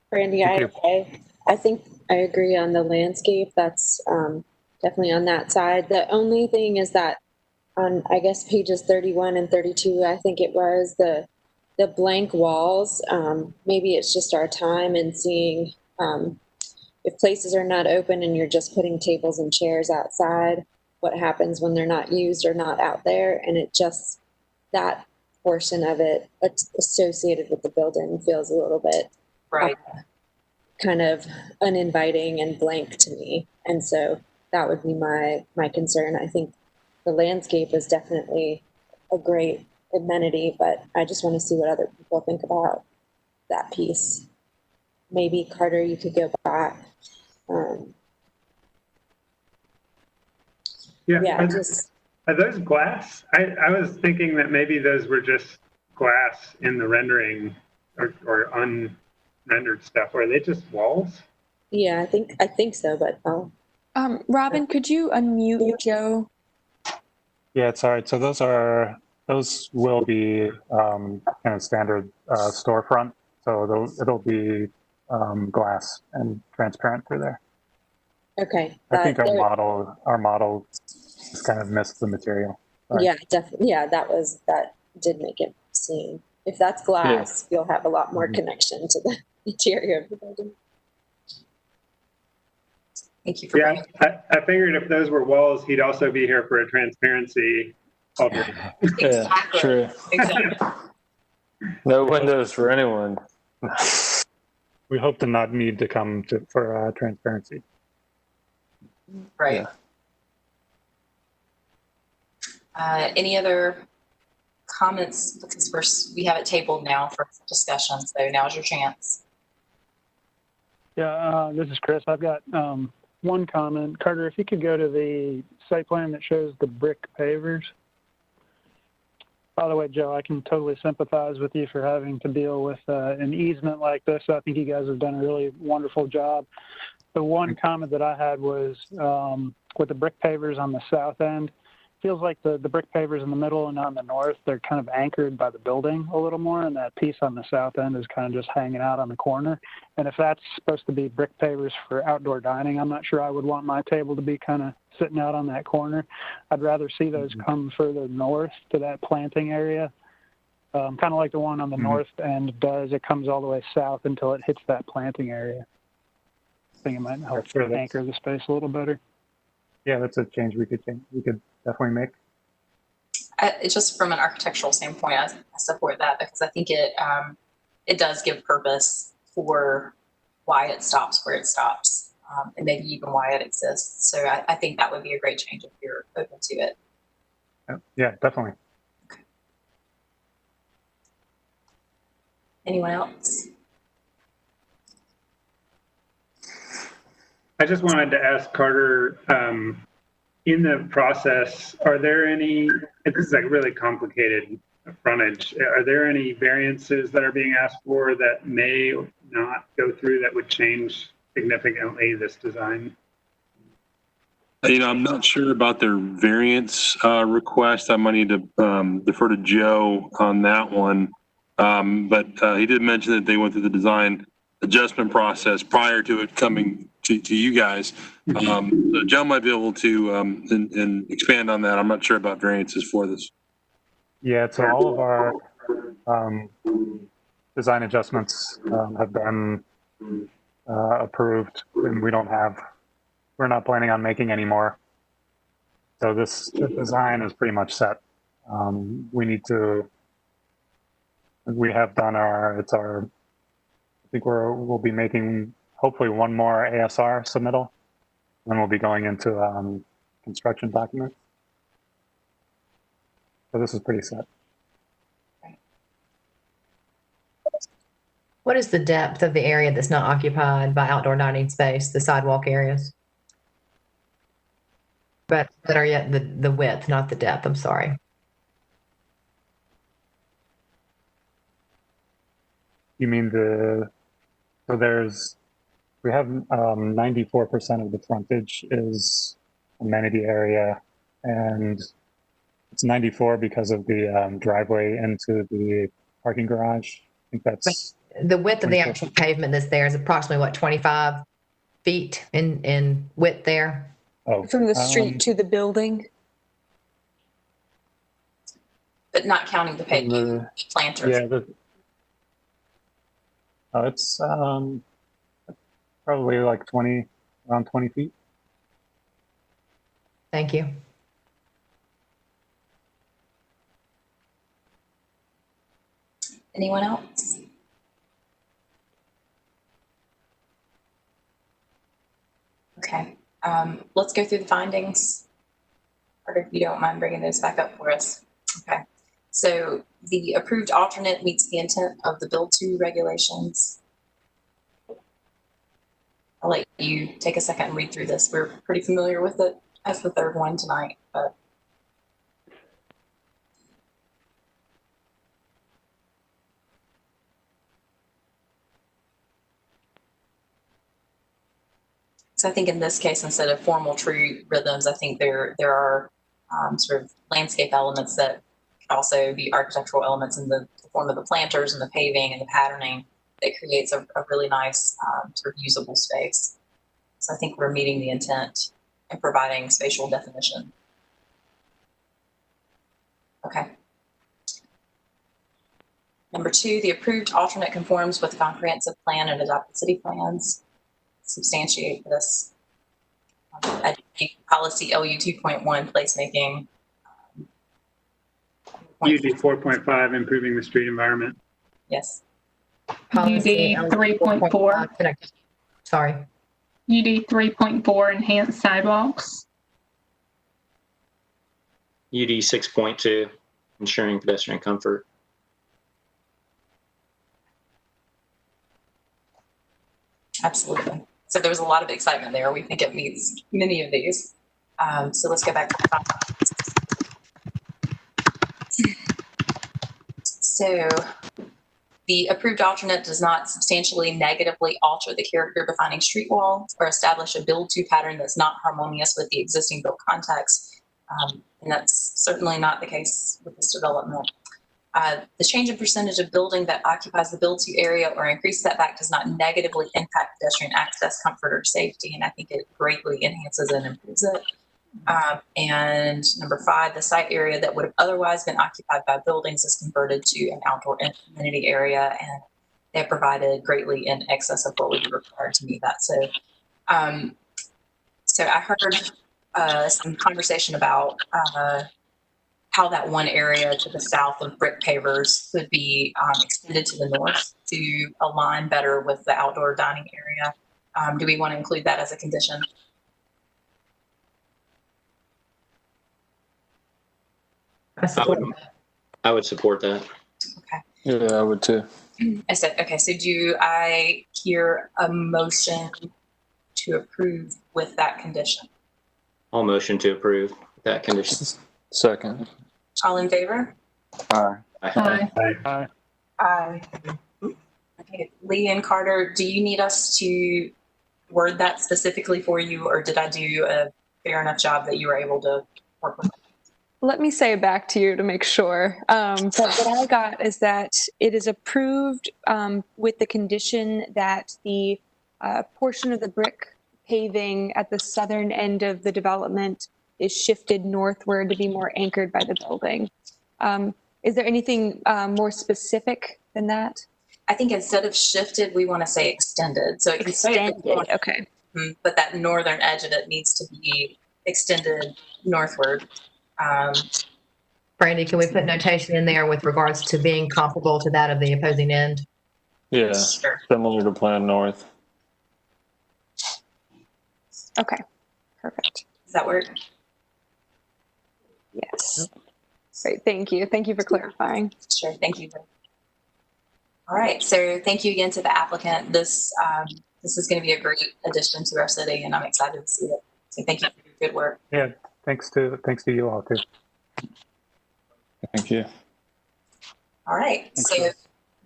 Speaker 13: Brandy, I think I agree on the landscape. That's definitely on that side. The only thing is that on, I guess, pages 31 and 32, I think it was the blank walls. Maybe it's just our time and seeing if places are not open and you're just putting tables and chairs outside, what happens when they're not used or not out there. And it just, that portion of it associated with the building feels a little bit
Speaker 1: right,
Speaker 13: kind of uninviting and blank to me. And so that would be my concern. I think the landscape is definitely a great amenity, but I just want to see what other people think about that piece. Maybe Carter, you could go back.
Speaker 8: Yeah, are those glass? I was thinking that maybe those were just glass in the rendering or unrendered stuff. Are they just walls?
Speaker 13: Yeah, I think so, but
Speaker 4: Robin, could you unmute Joe?
Speaker 10: Yeah, it's all right. So those will be kind of standard storefront. So it'll be glass and transparent through there.
Speaker 13: Okay.
Speaker 10: I think our model just kind of missed the material. Sorry.
Speaker 13: Yeah, definitely. Yeah, that did make it seem. If that's glass, you'll have a lot more connection to the interior of the building.
Speaker 1: Thank you for
Speaker 8: I figured if those were walls, he'd also be here for a transparency.
Speaker 1: Exactly.
Speaker 14: Yeah, true.
Speaker 1: Exactly.
Speaker 14: No windows for anyone.
Speaker 10: We hope to not need to come for transparency.
Speaker 1: Right. Yeah. Any other comments? Because we have it tabled now for discussion. So now's your chance.
Speaker 7: Yeah, this is Chris. I've got one comment. Carter, if you could go to the site plan that shows the brick pavers. By the way, Joe, I can totally sympathize with you for having to deal with an easement like this. I think you guys have done a really wonderful job. The one comment that I had was with the brick pavers on the south end, feels like the brick pavers in the middle and on the north, they're kind of anchored by the building a little more, and that piece on the south end is kind of just hanging out on the corner. And if that's supposed to be brick pavers for outdoor dining, I'm not sure I would want my table to be kind of sitting out on that corner. I'd rather see those come further north to that planting area. Kind of like the one on the north end does. It comes all the way south until it hits that planting area. I think it might help anchor the space a little better.
Speaker 10: Yeah, that's a change we could definitely make.
Speaker 1: It's just from an architectural standpoint, I support that because I think it does give purpose for why it stops where it stops, and maybe even why it exists. So I think that would be a great change if you're open to it.
Speaker 10: Yeah, definitely.
Speaker 1: Okay. Anyone else?
Speaker 8: I just wanted to ask Carter, in the process, are there any, this is like really complicated frontage, are there any variances that are being asked for that may not go through that would change significantly this design?
Speaker 3: I'm not sure about their variance request. I might need to defer to Joe on that one. But he did mention that they went through the design adjustment process prior to it coming to you guys. So Joe might be able to and expand on that. I'm not sure about variances for this.
Speaker 10: Yeah, so all of our design adjustments have been approved, and we're not planning on making any more. So this design is pretty much set. We have done I think we'll be making hopefully one more ASR submittal, then we'll be going into construction documents. So this is pretty set.
Speaker 9: What is the depth of the area that's not occupied by outdoor dining space, the sidewalk areas? But that are yet the width, not the depth, I'm sorry.
Speaker 10: You mean we have 94% of the frontage is amenity area, and it's 94 because of the driveway into the parking garage. I think that's
Speaker 9: the width of the actual pavement that's there is approximately what, 25 feet in width there?
Speaker 10: Oh,
Speaker 4: from the street to the building.
Speaker 1: But not counting the pavement, planters.
Speaker 10: Yeah, it's probably like around 20 feet.
Speaker 9: Thank you.
Speaker 1: Anyone else? Okay, let's go through the findings. Carter, if you don't mind bringing those back up for us. Okay, so the approved alternate meets the intent of the Build 2 regulations. I'll let you take a second and read through this. We're pretty familiar with it as the third one tonight, but. So I think in this case, instead of formal tree rhythms, I think there are sort of landscape elements that could also be architectural elements in the form of the planters and the paving and the patterning that creates a really nice sort of usable space. So I think we're meeting the intent and providing spatial definition. Okay. Number 2, the approved alternate conforms with the comprehensive plan and adopted city plans. Substantiate this. Policy LU 2.1 placemaking.
Speaker 8: UD 4.5, improving the street environment.
Speaker 1: Yes.
Speaker 9: Policy
Speaker 12: UD 3.4.
Speaker 9: Sorry.
Speaker 12: UD 3.4, enhanced sidewalks.
Speaker 5: UD 6.2, ensuring pedestrian comfort.
Speaker 1: Absolutely. So there was a lot of excitement there. We think it meets many of these. So let's go back to the So the approved alternate does not substantially negatively alter the character defining street wall or establish a build to pattern that's not harmonious with the existing built context. And that's certainly not the case with this development. The change in percentage of building that occupies the build-to area or increased setback does not negatively impact pedestrian access, comfort, or safety, and I think it greatly enhances and improves it. And number 5, the site area that would have otherwise been occupied by buildings is converted to an outdoor amenity area, and they have provided greatly in excess of what would be required to meet that. So, so I heard some conversation about how that one area to the south of brick pavers could be extended to the north to align better with the outdoor dining area. Do we want to include that as a condition?
Speaker 5: I would support that.
Speaker 1: Okay.
Speaker 14: Yeah, I would too.
Speaker 1: I said, okay, so do I hear a motion to approve with that condition?
Speaker 5: I'll motion to approve that condition.
Speaker 14: Second.
Speaker 1: All in favor?
Speaker 14: Aye.
Speaker 12: Aye.
Speaker 7: Aye.
Speaker 1: Aye. Okay, Lee and Carter, do you need us to word that specifically for you, or did I do a fair enough job that you were able to work with?
Speaker 4: Let me say it back to you to make sure. But what I got is that it is approved with the condition that the portion of the brick paving at the southern end of the development is shifted northward to be more anchored by the building. Is there anything more specific than that?
Speaker 1: I think instead of shifted, we want to say extended. So it can say
Speaker 4: Extended, okay.
Speaker 1: but that northern edge of it needs to be extended northward.
Speaker 9: Brandy, can we put notation in there with regards to being comparable to that of the opposing end?
Speaker 14: Yeah,
Speaker 1: Sure.
Speaker 14: similar to Plan North.
Speaker 4: Okay, perfect.
Speaker 1: Does that work?
Speaker 4: Yes. Great, thank you. Thank you for clarifying.
Speaker 1: Sure, thank you. All right, so thank you again to the applicant. This is going to be a great addition to our city, and I'm excited to see it. So thank you for your good work.
Speaker 10: Yeah, thanks to you all too.
Speaker 14: Thank you.
Speaker 1: All right, so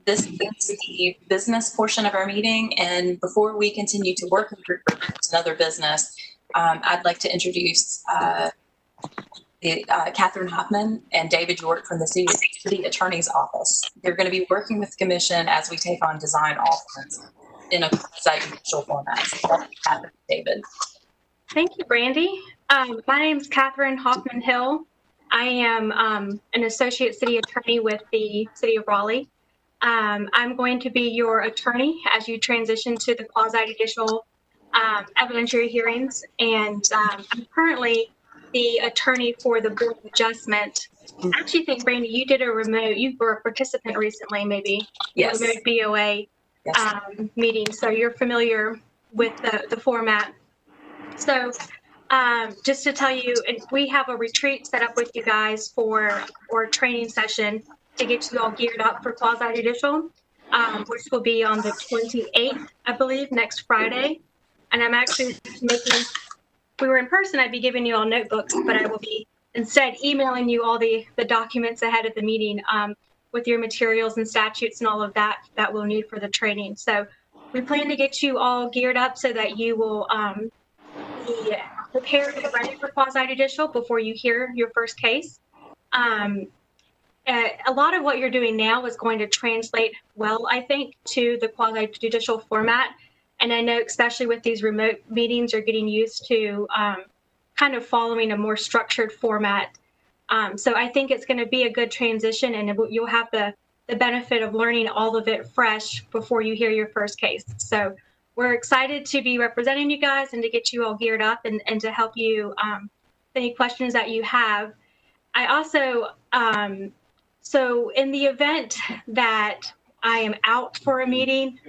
Speaker 1: this is the business portion of our meeting, and before we continue to work with group groups and other business, I'd like to introduce Catherine Hoffman and David York from the City Attorney's Office. They're going to be working with the Commission as we take on design offerings in a quasi-judicial format. So Catherine, David.
Speaker 15: Thank you, Brandy. My name is Catherine Hoffman Hill. I am an associate city attorney with the City of Raleigh. I'm going to be your attorney as you transition to the quasi-judicial evidentiary hearings, and I'm currently the attorney for the Board of Adjustment. I actually think, Brandy, you were a participant recently, maybe.
Speaker 1: Yes.
Speaker 15: Remote BOA meeting, so you're familiar with the format. So just to tell you, we have a retreat set up with you guys or a training session to get you all geared up for quasi-judicial, which will be on the 28th, I believe, next Friday. And I'm actually if we were in person, I'd be giving you all notebooks, but I will be instead emailing you all the documents ahead of the meeting with your materials and statutes and all of that we'll need for the training. So we plan to get you all geared up so that you will be prepared and ready for quasi-judicial before you hear your first case. A lot of what you're doing now is going to translate well, I think, to the quasi-judicial format. And I know, especially with these remote meetings, you're getting used to kind of following a more structured format. So I think it's going to be a good transition, and you'll have the benefit of learning all of it fresh before you hear your first case. So we're excited to be representing you guys and to get you all geared up and to help you any questions that you have. I also, so in the event that I am out for a meeting,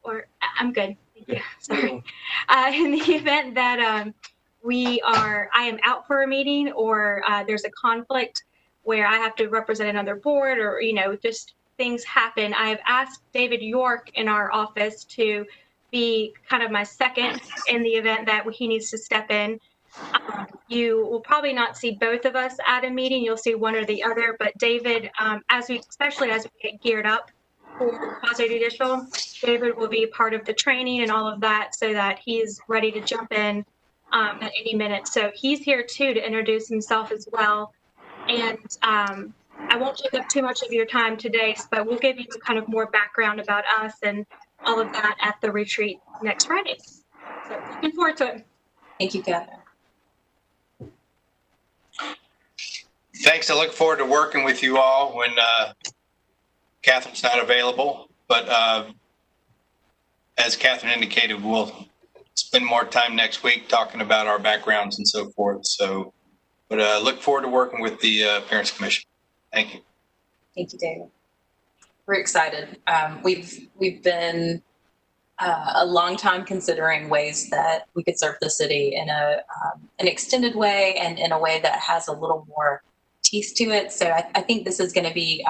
Speaker 15: or I'm good. Yeah, sorry. In the event that I am out for a meeting, or there's a conflict where I have to represent another board, or just things happen, I have asked David York in our office to be kind of my second in the event that he needs to step in. You will probably not see both of us at a meeting. You'll see one or the other, but David, especially as we get geared up for quasi-judicial, David will be part of the training and all of that so that he's ready to jump in at any minute. So he's here too to introduce himself as well. And I won't take up too much of your time today, but we'll give you kind of more background about us and all of that at the retreat next Friday. So looking forward to it.
Speaker 1: Thank you, Catherine.
Speaker 16: Thanks. I look forward to working with you all when Catherine's not available. But as Catherine indicated, we'll spend more time next week talking about our backgrounds and so forth. So, but look forward to working with the Parents Commission. Thank you.
Speaker 1: Thank you, David. We're excited. We've been a long time considering ways that we could serve the city in an extended way and in a way that has a little more teeth to it. So I think this is going to be,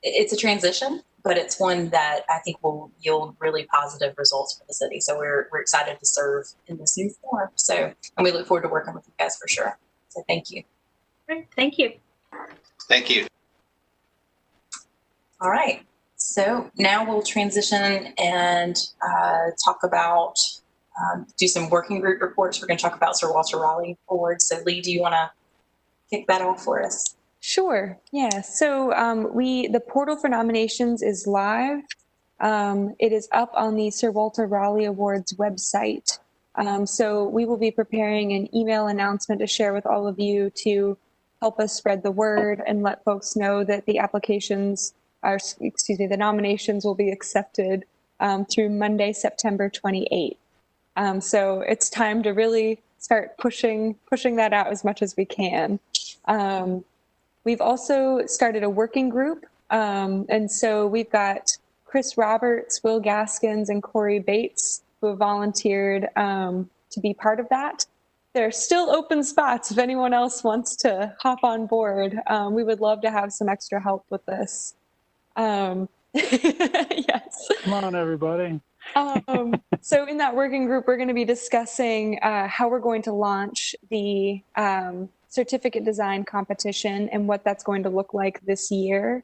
Speaker 1: it's a transition, but it's one that I think will yield really positive results for the city. So we're excited to serve in this new form. So, and we look forward to working with you guys for sure. So thank you.
Speaker 15: Great. Thank you.
Speaker 16: Thank you.
Speaker 1: All right. So now we'll transition and talk about, do some working group reports. We're going to talk about Sir Walter Raleigh Awards. So Lee, do you want to kick that off for us?
Speaker 4: Sure. Yeah. So the portal for nominations is live. It is up on the Sir Walter Raleigh Awards website. So we will be preparing an email announcement to share with all of you to help us spread the word and let folks know that the applications are, the nominations will be accepted through Monday, September 28th. So it's time to really start pushing that out as much as we can. We've also started a working group. And so we've got Chris Roberts, Will Gaskins, and Corey Bates who have volunteered to be part of that. There are still open spots if anyone else wants to hop on board. We would love to have some extra help with this. Yes.
Speaker 7: Come on, everybody.
Speaker 4: So in that working group, we're going to be discussing how we're going to launch the certificate design competition and what that's going to look like this year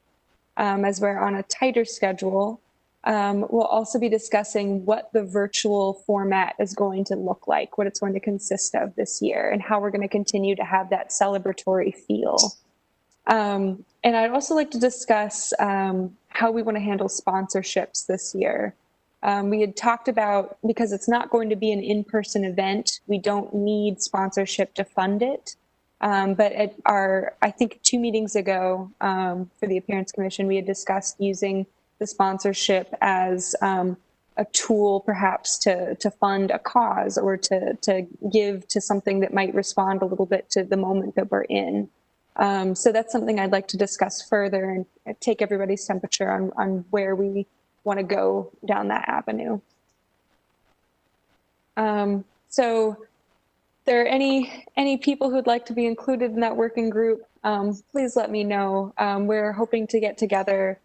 Speaker 4: as we're on a tighter schedule. We'll also be discussing what the virtual format is going to look like, what it's going to consist of this year, and how we're going to continue to have that celebratory feel. And I'd also like to discuss how we want to handle sponsorships this year. We had talked about, because it's not going to be an in-person event, we don't need sponsorship to fund it. But at our, I think 2 meetings ago for the Appearance Commission, we had discussed using the sponsorship as a tool perhaps to fund a cause or to give to something that might respond a little bit to the moment that we're in. So that's something I'd like to discuss further and take everybody's temperature on where we want to go down that avenue. So if there are any people who'd like to be included in that working group, please let me know. We're hoping to get together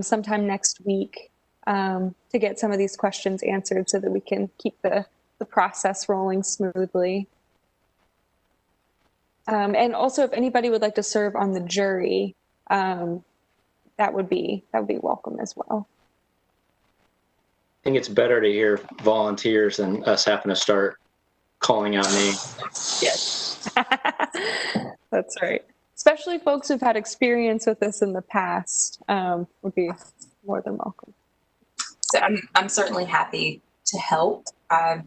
Speaker 4: sometime next week to get some of these questions answered so that we can keep the process rolling smoothly. And also, if anybody would like to serve on the jury, that would be welcome as well.
Speaker 5: I think it's better to hear volunteers than us having to start calling out names.
Speaker 4: Yes, that's right. Especially folks who've had experience with this in the past would be more than welcome.
Speaker 1: So I'm certainly happy to help. I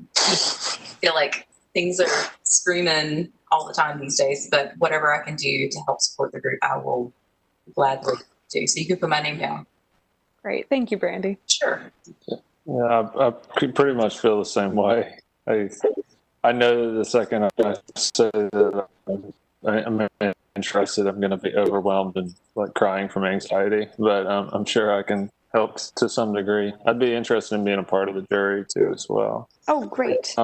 Speaker 1: feel like things are screaming all the time these days, but whatever I can do to help support the group, I will gladly do. So you can put my name down.
Speaker 4: Great. Thank you, Brandy.
Speaker 1: Sure.
Speaker 14: Yeah, I pretty much feel the same way. I know that the second I say that I'm interested, I'm going to be overwhelmed and like crying from anxiety, but I'm sure I can help to some degree. I'd be interested in being a part of the jury too as well.
Speaker 4: Oh, great.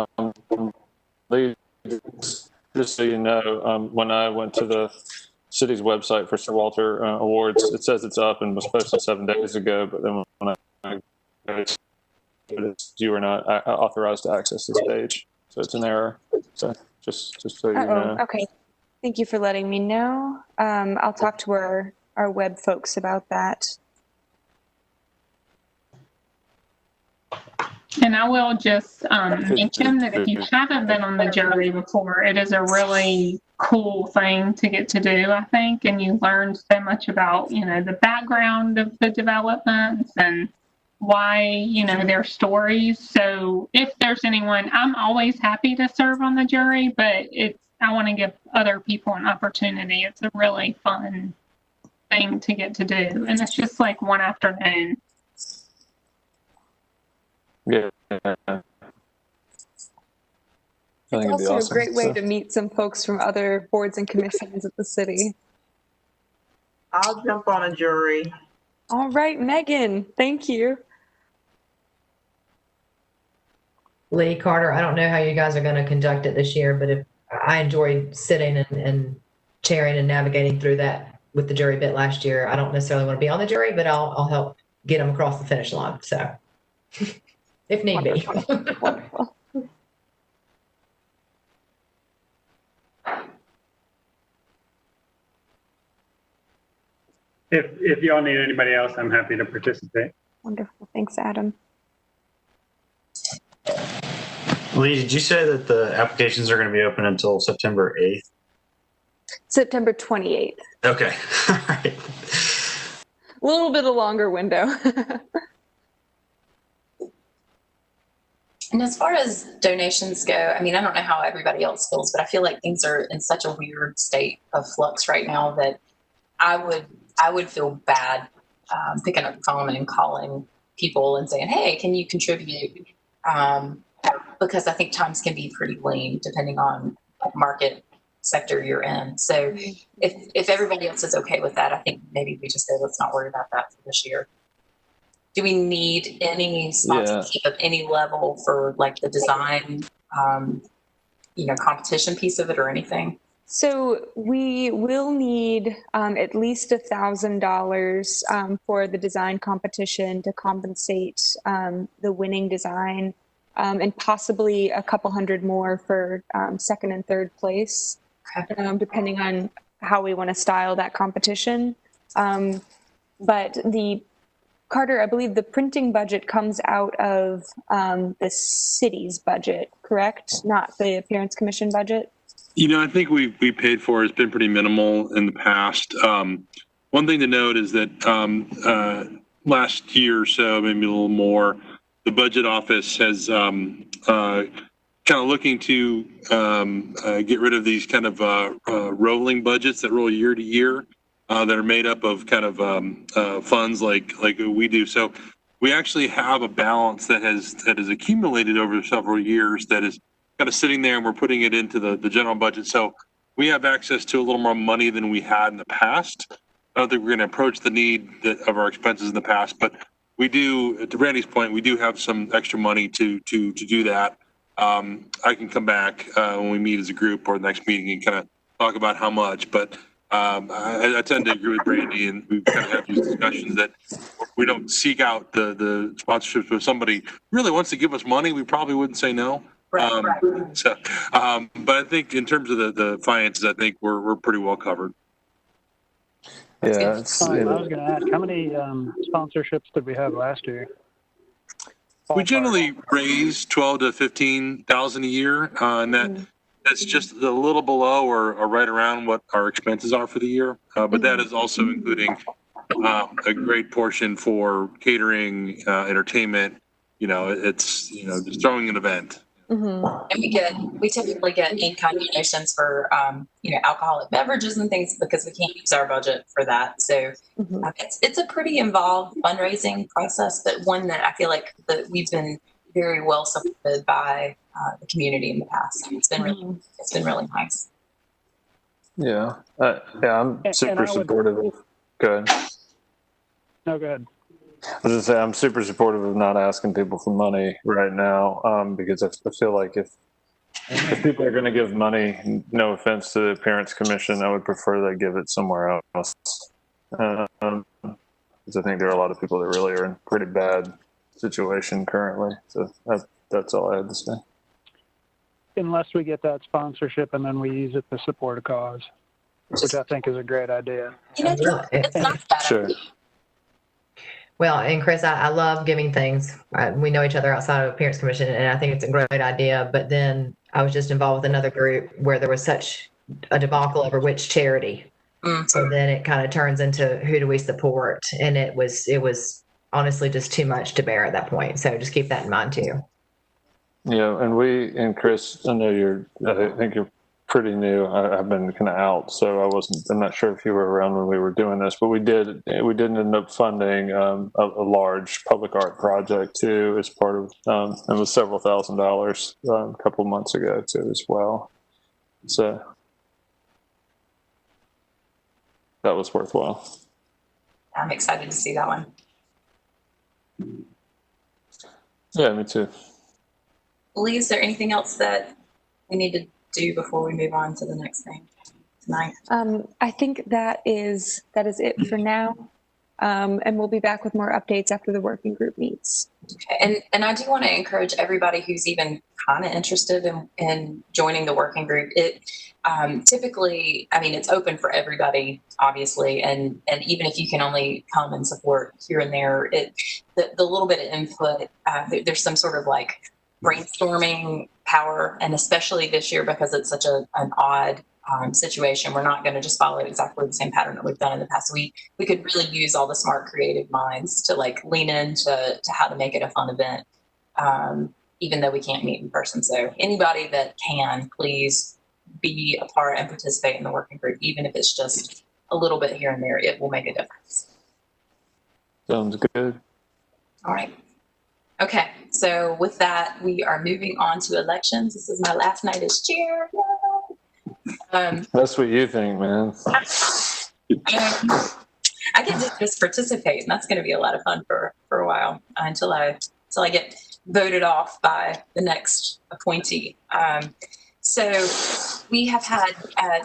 Speaker 14: Just so you know, when I went to the city's website for Sir Walter Awards, it says it's up and was posted 7 days ago, but then when I you were not authorized to access this page, so it's an error. So just so you know.
Speaker 4: Okay. Thank you for letting me know. I'll talk to our web folks about that.
Speaker 12: And I will just mention that if you haven't been on the jury before, it is a really cool thing to get to do, I think. And you learn so much about, the background of the developments and why, their stories. So if there's anyone, I'm always happy to serve on the jury, but I want to give other people an opportunity. It's a really fun thing to get to do. And it's just like one afternoon.
Speaker 14: Yeah.
Speaker 4: It's also a great way to meet some folks from other boards and commissions at the city.
Speaker 17: I'll jump on a jury.
Speaker 4: All right, Megan, thank you.
Speaker 9: Lee, Carter, I don't know how you guys are going to conduct it this year, but if I enjoyed sitting and chairing and navigating through that with the jury bit last year, I don't necessarily want to be on the jury, but I'll help get them across the finish line. So if need be.
Speaker 4: Wonderful.
Speaker 8: If y'all need anybody else, I'm happy to participate.
Speaker 4: Wonderful. Thanks, Adam.
Speaker 11: Lee, did you say that the applications are going to be open until September 8th?
Speaker 4: September 28th.
Speaker 11: Okay. All right.
Speaker 4: A little bit of longer window.
Speaker 1: And as far as donations go, I mean, I don't know how everybody else feels, but I feel like things are in such a weird state of flux right now that I would feel bad picking up the phone and calling people and saying, hey, can you contribute? Because I think times can be pretty lean depending on what market sector you're in. So if everybody else is okay with that, I think maybe we just say, let's not worry about that for this year. Do we need any sponsorship of any level for like the design, competition piece of it or anything?
Speaker 4: So we will need at least $1,000 for the design competition to compensate the winning design, and possibly a couple hundred more for second and third place, depending on how we want to style that competition. But Carter, I believe the printing budget comes out of the city's budget, correct? Not the Appearance Commission budget?
Speaker 3: I think we paid for has been pretty minimal in the past. One thing to note is that last year or so, maybe a little more, the budget office has kind of looking to get rid of these kind of rolling budgets that roll year to year. That are made up of kind of funds like we do. So we actually have a balance that has accumulated over several years that is kind of sitting there, and we're putting it into the general budget. So we have access to a little more money than we had in the past. I don't think we're going to approach the need of our expenses in the past, but we do, to Randy's point, we do have some extra money to do that. I can come back when we meet as a group or the next meeting and kind of talk about how much, but I tend to agree with Brandy, and we've kind of had these discussions that we don't seek out the sponsorships. If somebody really wants to give us money, we probably wouldn't say no.
Speaker 1: Right.
Speaker 3: But I think in terms of the finances, I think we're pretty well covered.
Speaker 14: Yeah,
Speaker 7: I was going to ask, how many sponsorships did we have last year?
Speaker 3: We generally raise 12 to 15,000 a year, and that's just a little below or right around what our expenses are for the year. But that is also including a great portion for catering, entertainment. It's just throwing an event.
Speaker 1: And we typically get in-kind donations for alcoholic beverages and things because we can't use our budget for that. So it's a pretty involved fundraising process, but one that I feel like that we've been very well supported by the community in the past. It's been really nice.
Speaker 14: Yeah, I'm super supportive of. Go ahead.
Speaker 7: No, go ahead.
Speaker 14: I was just saying I'm super supportive of not asking people for money right now, because I feel like if people are going to give money, no offense to the Appearance Commission, I would prefer they give it somewhere else. Because I think there are a lot of people that really are in pretty bad situation currently. So that's all I had to say.
Speaker 7: Unless we get that sponsorship and then we use it to support a cause, which I think is a great idea.
Speaker 1: It's not bad.
Speaker 14: Sure.
Speaker 9: Well, and Chris, I love giving things. We know each other outside of Parents Commission, and I think it's a great idea. But then I was just involved with another group where there was such a debacle over which charity. So then it kind of turns into who do we support, and it was honestly just too much to bear at that point. So just keep that in mind too.
Speaker 14: Yeah, and Chris, I think you're pretty new. I've been kind of out, so I'm not sure if you were around when we were doing this, but we did end up funding a large public art project too, as part of, it was several $1,000s a couple of months ago too as well. So that was worthwhile.
Speaker 1: I'm excited to see that one.
Speaker 14: Yeah, me too.
Speaker 1: Lee, is there anything else that we need to do before we move on to the next thing tonight?
Speaker 4: I think that is it for now. And we'll be back with more updates after the working group meets.
Speaker 1: Okay. And I do want to encourage everybody who's even kind of interested in joining the working group. It typically, I mean, it's open for everybody, obviously, and even if you can only come and support here and there, the little bit of input, there's some sort of like brainstorming power, and especially this year because it's such an odd situation, we're not going to just follow exactly the same pattern that we've done in the past. We could really use all the smart creative minds to like lean into how to make it a fun event, even though we can't meet in person. So anybody that can, please be a part and participate in the working group, even if it's just a little bit here and there. It will make a difference.
Speaker 14: Sounds good.
Speaker 1: All right. Okay, so with that, we are moving on to elections. This is my last night as chair.
Speaker 14: That's what you think, man.
Speaker 1: I get to just participate, and that's going to be a lot of fun for a while until I get voted off by the next appointee. So we have had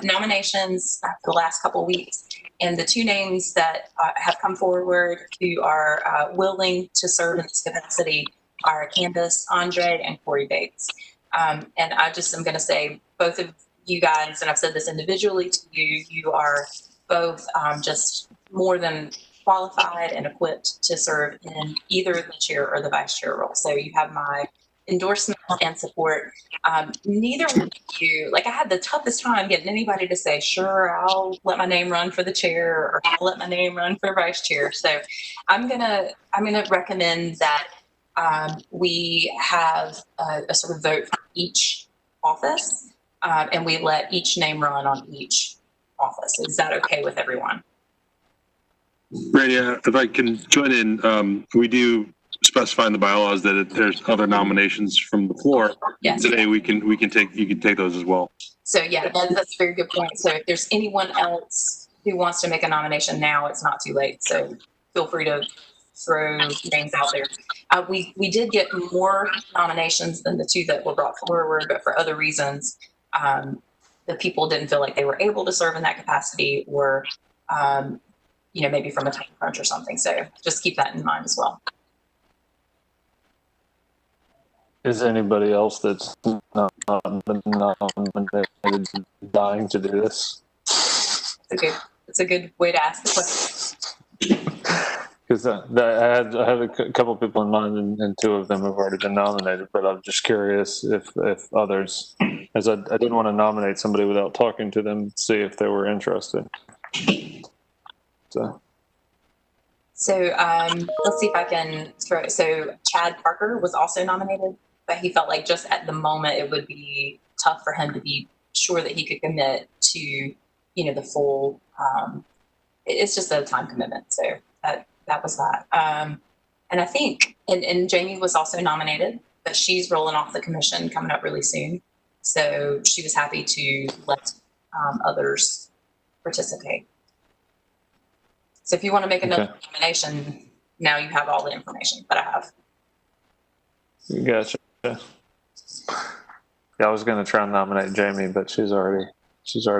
Speaker 1: nominations for the last couple of weeks, and the two names that have come forward who are willing to serve in this capacity are Candace Andre and Corey Bates. And I just am going to say both of you guys, and I've said this individually to you, you are both just more than qualified and equipped to serve in either the chair or the vice chair role. So you have my endorsement and support. Neither of you, like I had the toughest time getting anybody to say, sure, I'll let my name run for the chair or I'll let my name run for vice chair. So I'm gonna recommend that we have a sort of vote for each office, and we let each name run on each office. Is that okay with everyone?
Speaker 3: Randy, if I can join in, we do specify in the bylaws that if there's other nominations from the floor.
Speaker 1: Yes.
Speaker 3: Today you can take those as well.
Speaker 1: So yeah, that's a very good point. So if there's anyone else who wants to make a nomination now, it's not too late. So feel free to throw names out there. We did get more nominations than the two that were brought forward, but for other reasons, the people didn't feel like they were able to serve in that capacity, or maybe from a time crunch or something. So just keep that in mind as well.
Speaker 14: Is anybody else that's not dying to do this?
Speaker 1: It's a good way to ask the question.
Speaker 14: Because I had a couple of people in mind, and two of them have already been nominated. But I'm just curious if others, as I didn't want to nominate somebody without talking to them, see if they were interested. So
Speaker 1: let's see if I can throw. So Chad Parker was also nominated, but he felt like just at the moment it would be tough for him to be sure that he could commit to, the full. It's just a time commitment. So that was that. And I think, and Jamie was also nominated, but she's rolling off the commission coming up really soon. So she was happy to let others participate. So if you want to make another nomination, now you have all the information that I have.
Speaker 14: Gotcha. Yeah, I was going to try and nominate Jamie, but she's already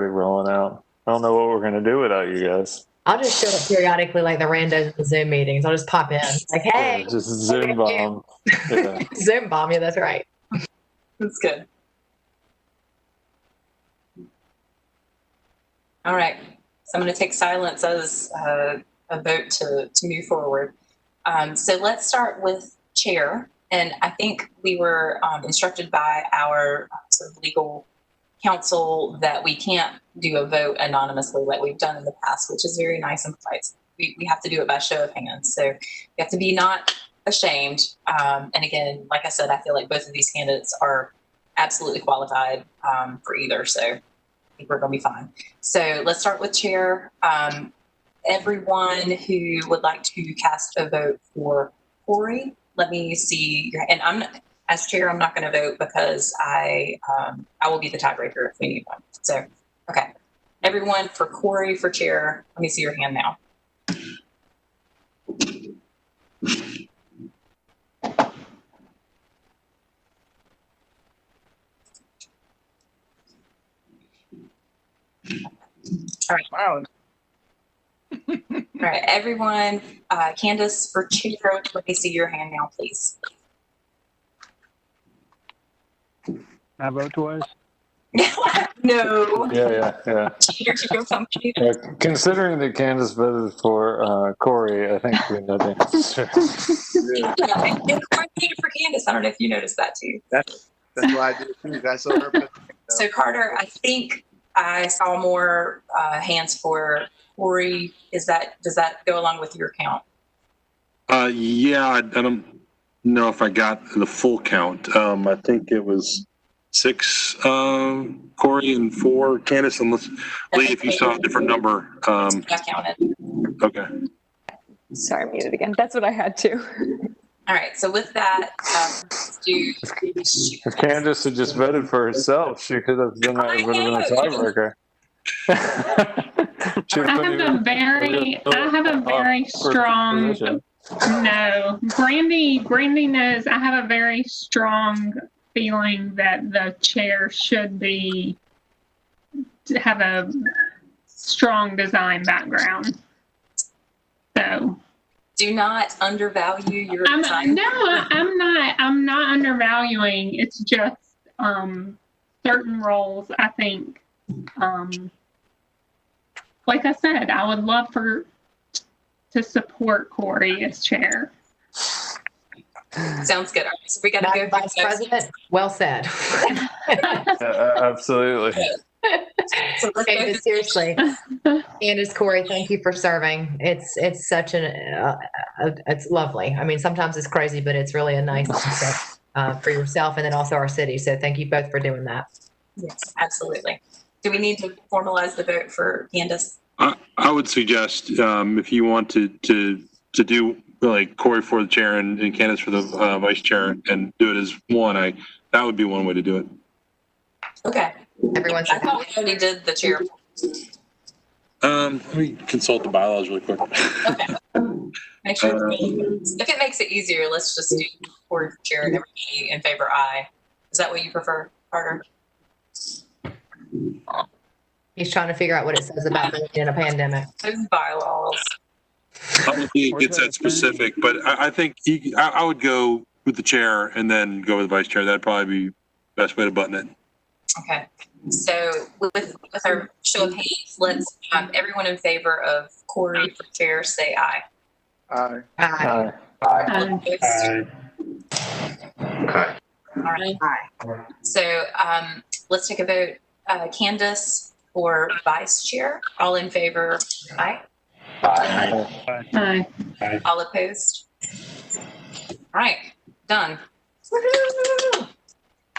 Speaker 14: rolling out. I don't know what we're going to do without you guys.
Speaker 9: I'll just show up periodically like the randos at the Zoom meetings. I'll just pop in like, hey.
Speaker 14: Yeah, just Zoom bomb. Yeah.
Speaker 9: Zoom bomb, yeah, that's right.
Speaker 1: That's good. All right. So I'm going to take silence as a vote to move forward. So let's start with chair. And I think we were instructed by our sort of legal counsel that we can't do a vote anonymously like we've done in the past, which is very nice and polite. We have to do it by show of hands. So you have to be not ashamed. And again, like I said, I feel like both of these candidates are absolutely qualified for either. So I think we're going to be fine. So let's start with chair. Everyone who would like to cast a vote for Corey, let me see your, and as chair, I'm not going to vote because I will be the tiebreaker if we need one. So, okay. Everyone for Corey for chair, let me see your hand now. All right. Wow. All right, everyone. Candace for chair, let me see your hand now, please.
Speaker 7: I vote twice.
Speaker 1: No.
Speaker 14: Yeah. Considering that Candace voted for Corey, I think we know the answer.
Speaker 1: And Corey voted for Candace. I don't know if you noticed that too.
Speaker 18: That's why I did it too. I saw her.
Speaker 1: So Carter, I think I saw more hands for Corey. Does that go along with your count?
Speaker 3: Yeah, I don't know if I got the full count. I think it was 6 Corey and 4 Candace, unless Lee, if you saw a different number.
Speaker 1: I counted.
Speaker 3: Okay.
Speaker 4: Sorry, I'm muted again. That's what I had to.
Speaker 1: All right. So with that, let's do.
Speaker 14: If Candace had just voted for herself, she could have been a tiebreaker.
Speaker 12: I have a very strong. No, Brandy knows I have a very strong feeling that the chair should have a strong design background. So.
Speaker 1: Do not undervalue your design.
Speaker 12: No, I'm not undervaluing. It's just certain roles, I think. Like I said, I would love to support Corey as chair.
Speaker 1: Sounds good. So we got to go.
Speaker 9: Vice President, well said.
Speaker 14: Absolutely.
Speaker 9: So okay, but seriously, Candace, Corey, thank you for serving. It's such it's lovely. I mean, sometimes it's crazy, but it's really a nice asset for yourself and then also our city. So thank you both for doing that.
Speaker 1: Yes, absolutely. Do we need to formalize the vote for Candace?
Speaker 3: I would suggest if you want to do like Corey for the chair and Candace for the vice chair and do it as one, that would be one way to do it.
Speaker 1: Okay.
Speaker 9: Everyone's.
Speaker 1: I thought we already did the chair.
Speaker 3: Let me consult the bylaws really quick.
Speaker 1: Okay. Make sure if it makes it easier, let's just do Corey for chair and everybody in favor aye. Is that what you prefer, Carter?
Speaker 9: He's trying to figure out what it says about being in a pandemic.
Speaker 1: Those bylaws.
Speaker 3: I don't think it gets that specific, but I think I would go with the chair and then go with the vice chair. That'd probably be the best way to button it.
Speaker 1: Okay. So with our show of hands, let's everyone in favor of Corey for chair say aye.
Speaker 18: Aye.
Speaker 9: Aye.
Speaker 1: Aye.
Speaker 11: Aye.
Speaker 1: All right. Aye. So let's take a vote. Candace for vice chair. All in favor? Aye.
Speaker 12: Aye.
Speaker 1: Aye. All opposed? All right. Done. Woo-hoo!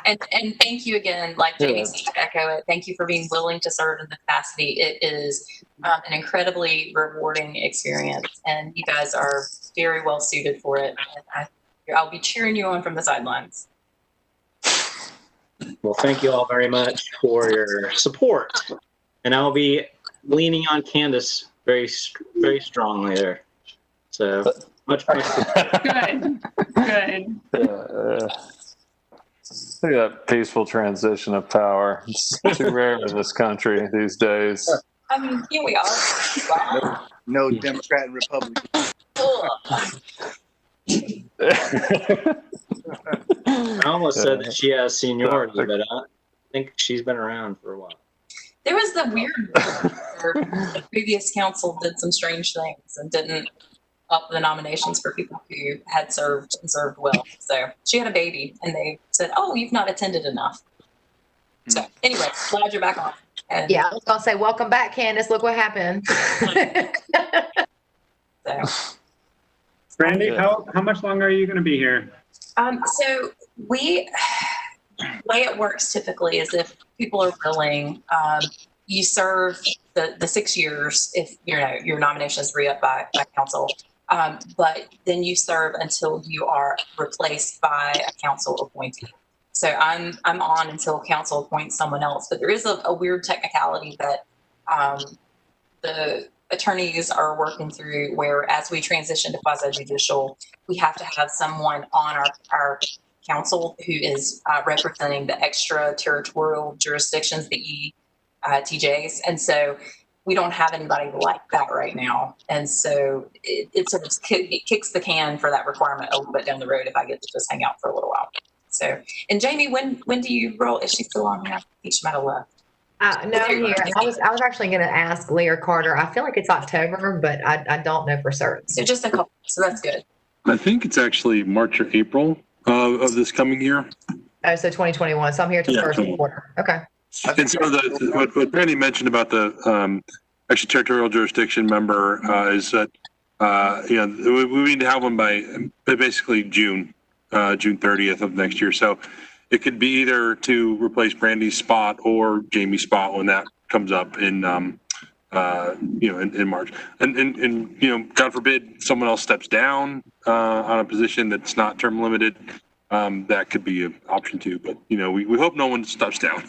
Speaker 1: And thank you again, like Jamie said, to echo it. Thank you for being willing to serve in the capacity. It is an incredibly rewarding experience, and you guys are very well suited for it. And I'll be cheering you on from the sidelines.
Speaker 5: Well, thank you all very much for your support, and I'll be leaning on Candace very strongly there. So much.
Speaker 12: Good.
Speaker 14: Look at that peaceful transition of power. It's too rare in this country these days.
Speaker 1: I mean, here we are.
Speaker 18: No Democrat and Republican.
Speaker 5: I almost said that she has seniority, but I think she's been around for a while.
Speaker 1: There was the weird where the previous council did some strange things and didn't up the nominations for people who had served and served well. So she had a baby, and they said, "Oh, you've not attended enough." So anyway, glad you're back on. And
Speaker 9: Yeah, I was gonna say, welcome back, Candace. Look what happened.
Speaker 1: so,
Speaker 8: Brandy, how much longer are you going to be here?
Speaker 1: so the way it works typically is if people are willing, you serve the 6 years if your nomination is re-upped by council. But then you serve until you are replaced by a council appointee. So I'm on until council appoints someone else. But there is a weird technicality that the attorneys are working through, where as we transition to quasi-judicial, we have to have someone on our council who is representing the extraterritorial jurisdictions, the ETJs. And so we don't have anybody like that right now. And so it sort of it kicks the can for that requirement a little bit down the road if I get to just hang out for a little while. So, and Jamie, when do you roll? Is she still on here? She might have left.
Speaker 9: No, I'm here. I was actually going to ask Lee or Carter. I feel like it's October, but I don't know for certain.
Speaker 1: So just a couple. So that's good.
Speaker 3: I think it's actually March or April of this coming year.
Speaker 9: Oh, so 2021. So I'm here till first quarter. Okay.
Speaker 3: And so what Brandy mentioned about the extraterritorial jurisdiction member is that we need to have one by basically June 30th of next year. So it could be either to replace Brandy's spot or Jamie's spot when that comes up in in March. And God forbid someone else steps down on a position that's not term limited. That could be an option too, but we hope no one steps down.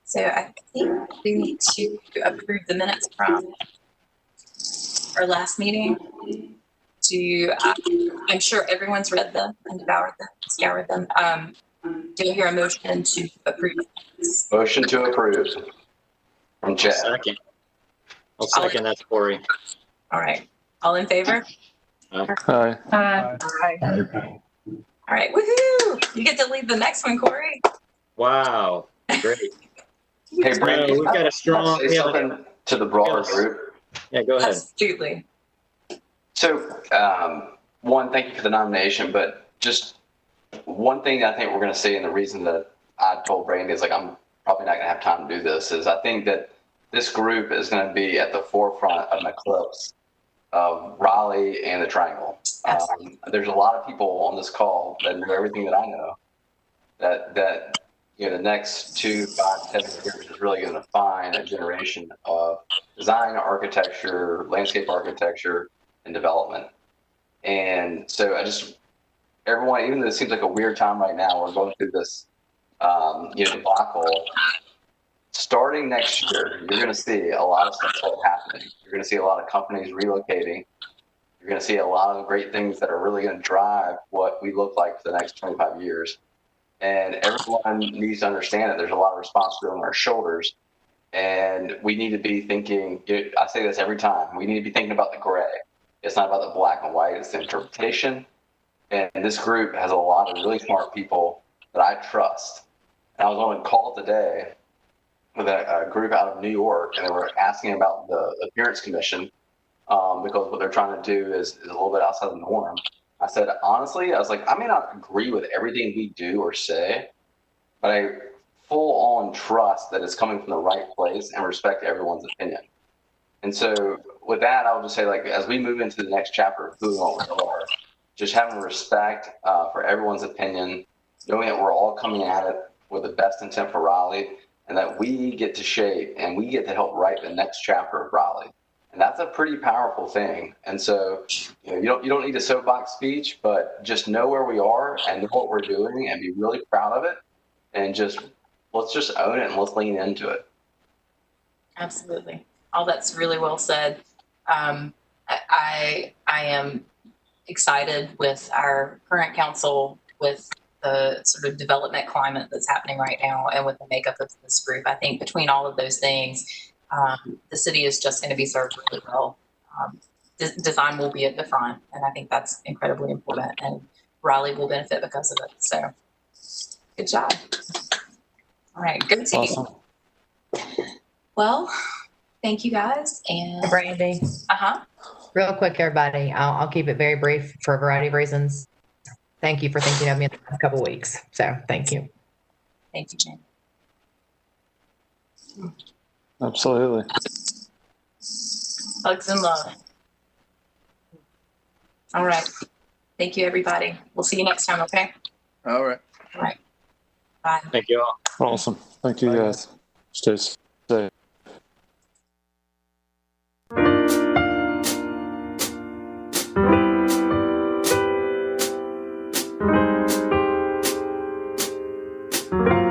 Speaker 1: So I think we need to approve the minutes from our last meeting. I'm sure everyone's read them and scoured them. Do you hear a motion to approve?
Speaker 19: Motion to approve from Chad.
Speaker 5: I'll second that, Corey.
Speaker 1: All right. All in favor?
Speaker 14: Aye.
Speaker 1: Aye. All right. Woohoo! You get to lead the next one, Corey.
Speaker 5: Wow. Great.
Speaker 19: Hey, Brandy,
Speaker 5: we've got a strong
Speaker 19: say something to the broader group.
Speaker 5: Yeah, go ahead.
Speaker 1: Absolutely.
Speaker 19: So, one, thank you for the nomination, but just one thing that I think we're going to see, and the reason that I told Brandy is I'm probably not going to have time to do this, is I think that this group is going to be at the forefront of an eclipse of Raleigh and the Triangle. There's a lot of people on this call that know everything that I know, that the next 2, 5, 7 years is really going to define a generation of design, architecture, landscape architecture, and development. And so everyone, even though it seems like a weird time right now, we're going through this, debacle. Starting next year, you're going to see a lot of stuff happening. You're going to see a lot of companies relocating. You're going to see a lot of great things that are really going to drive what we look like for the next 25 years. And everyone needs to understand that there's a lot of responsibility on our shoulders. And we need to be thinking, I say this every time, we need to be thinking about the gray. It's not about the black and white, it's the interpretation. And this group has a lot of really smart people that I trust. And I was on a call today with a group out of New York, and they were asking about the Appearance Commission because what they're trying to do is a little bit outside the norm. I said, honestly, I may not agree with everything we do or say, but I full on trust that it's coming from the right place and respect everyone's opinion. And so with that, I would just say, as we move into the next chapter of who and what we are, just having respect for everyone's opinion, knowing that we're all coming at it with the best intent for Raleigh, and that we get to shape and we get to help write the next chapter of Raleigh. And that's a pretty powerful thing. And so, you don't need a soapbox speech, but just know where we are and know what we're doing and be really proud of it. And let's just own it and let's lean into it.
Speaker 1: Absolutely. All that's really well said. I am excited with our current council, with the sort of development climate that's happening right now, and with the makeup of this group. I think between all of those things, the city is just going to be served really well. Design will be at the front, and I think that's incredibly important, and Raleigh will benefit because of it. So good job. All right, good to
Speaker 14: Awesome.
Speaker 1: Well, thank you guys. And
Speaker 9: Brandy, real quick, everybody, I'll keep it very brief for a variety of reasons. Thank you for thinking of me in the last couple of weeks. So thank you.
Speaker 1: Thank you, Jane.
Speaker 14: Absolutely.
Speaker 1: Hugs and love. All right. Thank you, everybody. We'll see you next time, okay?
Speaker 18: All right.
Speaker 1: All right. Bye.
Speaker 5: Thank you all.
Speaker 14: Awesome. Thank you, guys. Stay safe.
Speaker 20: Thank you.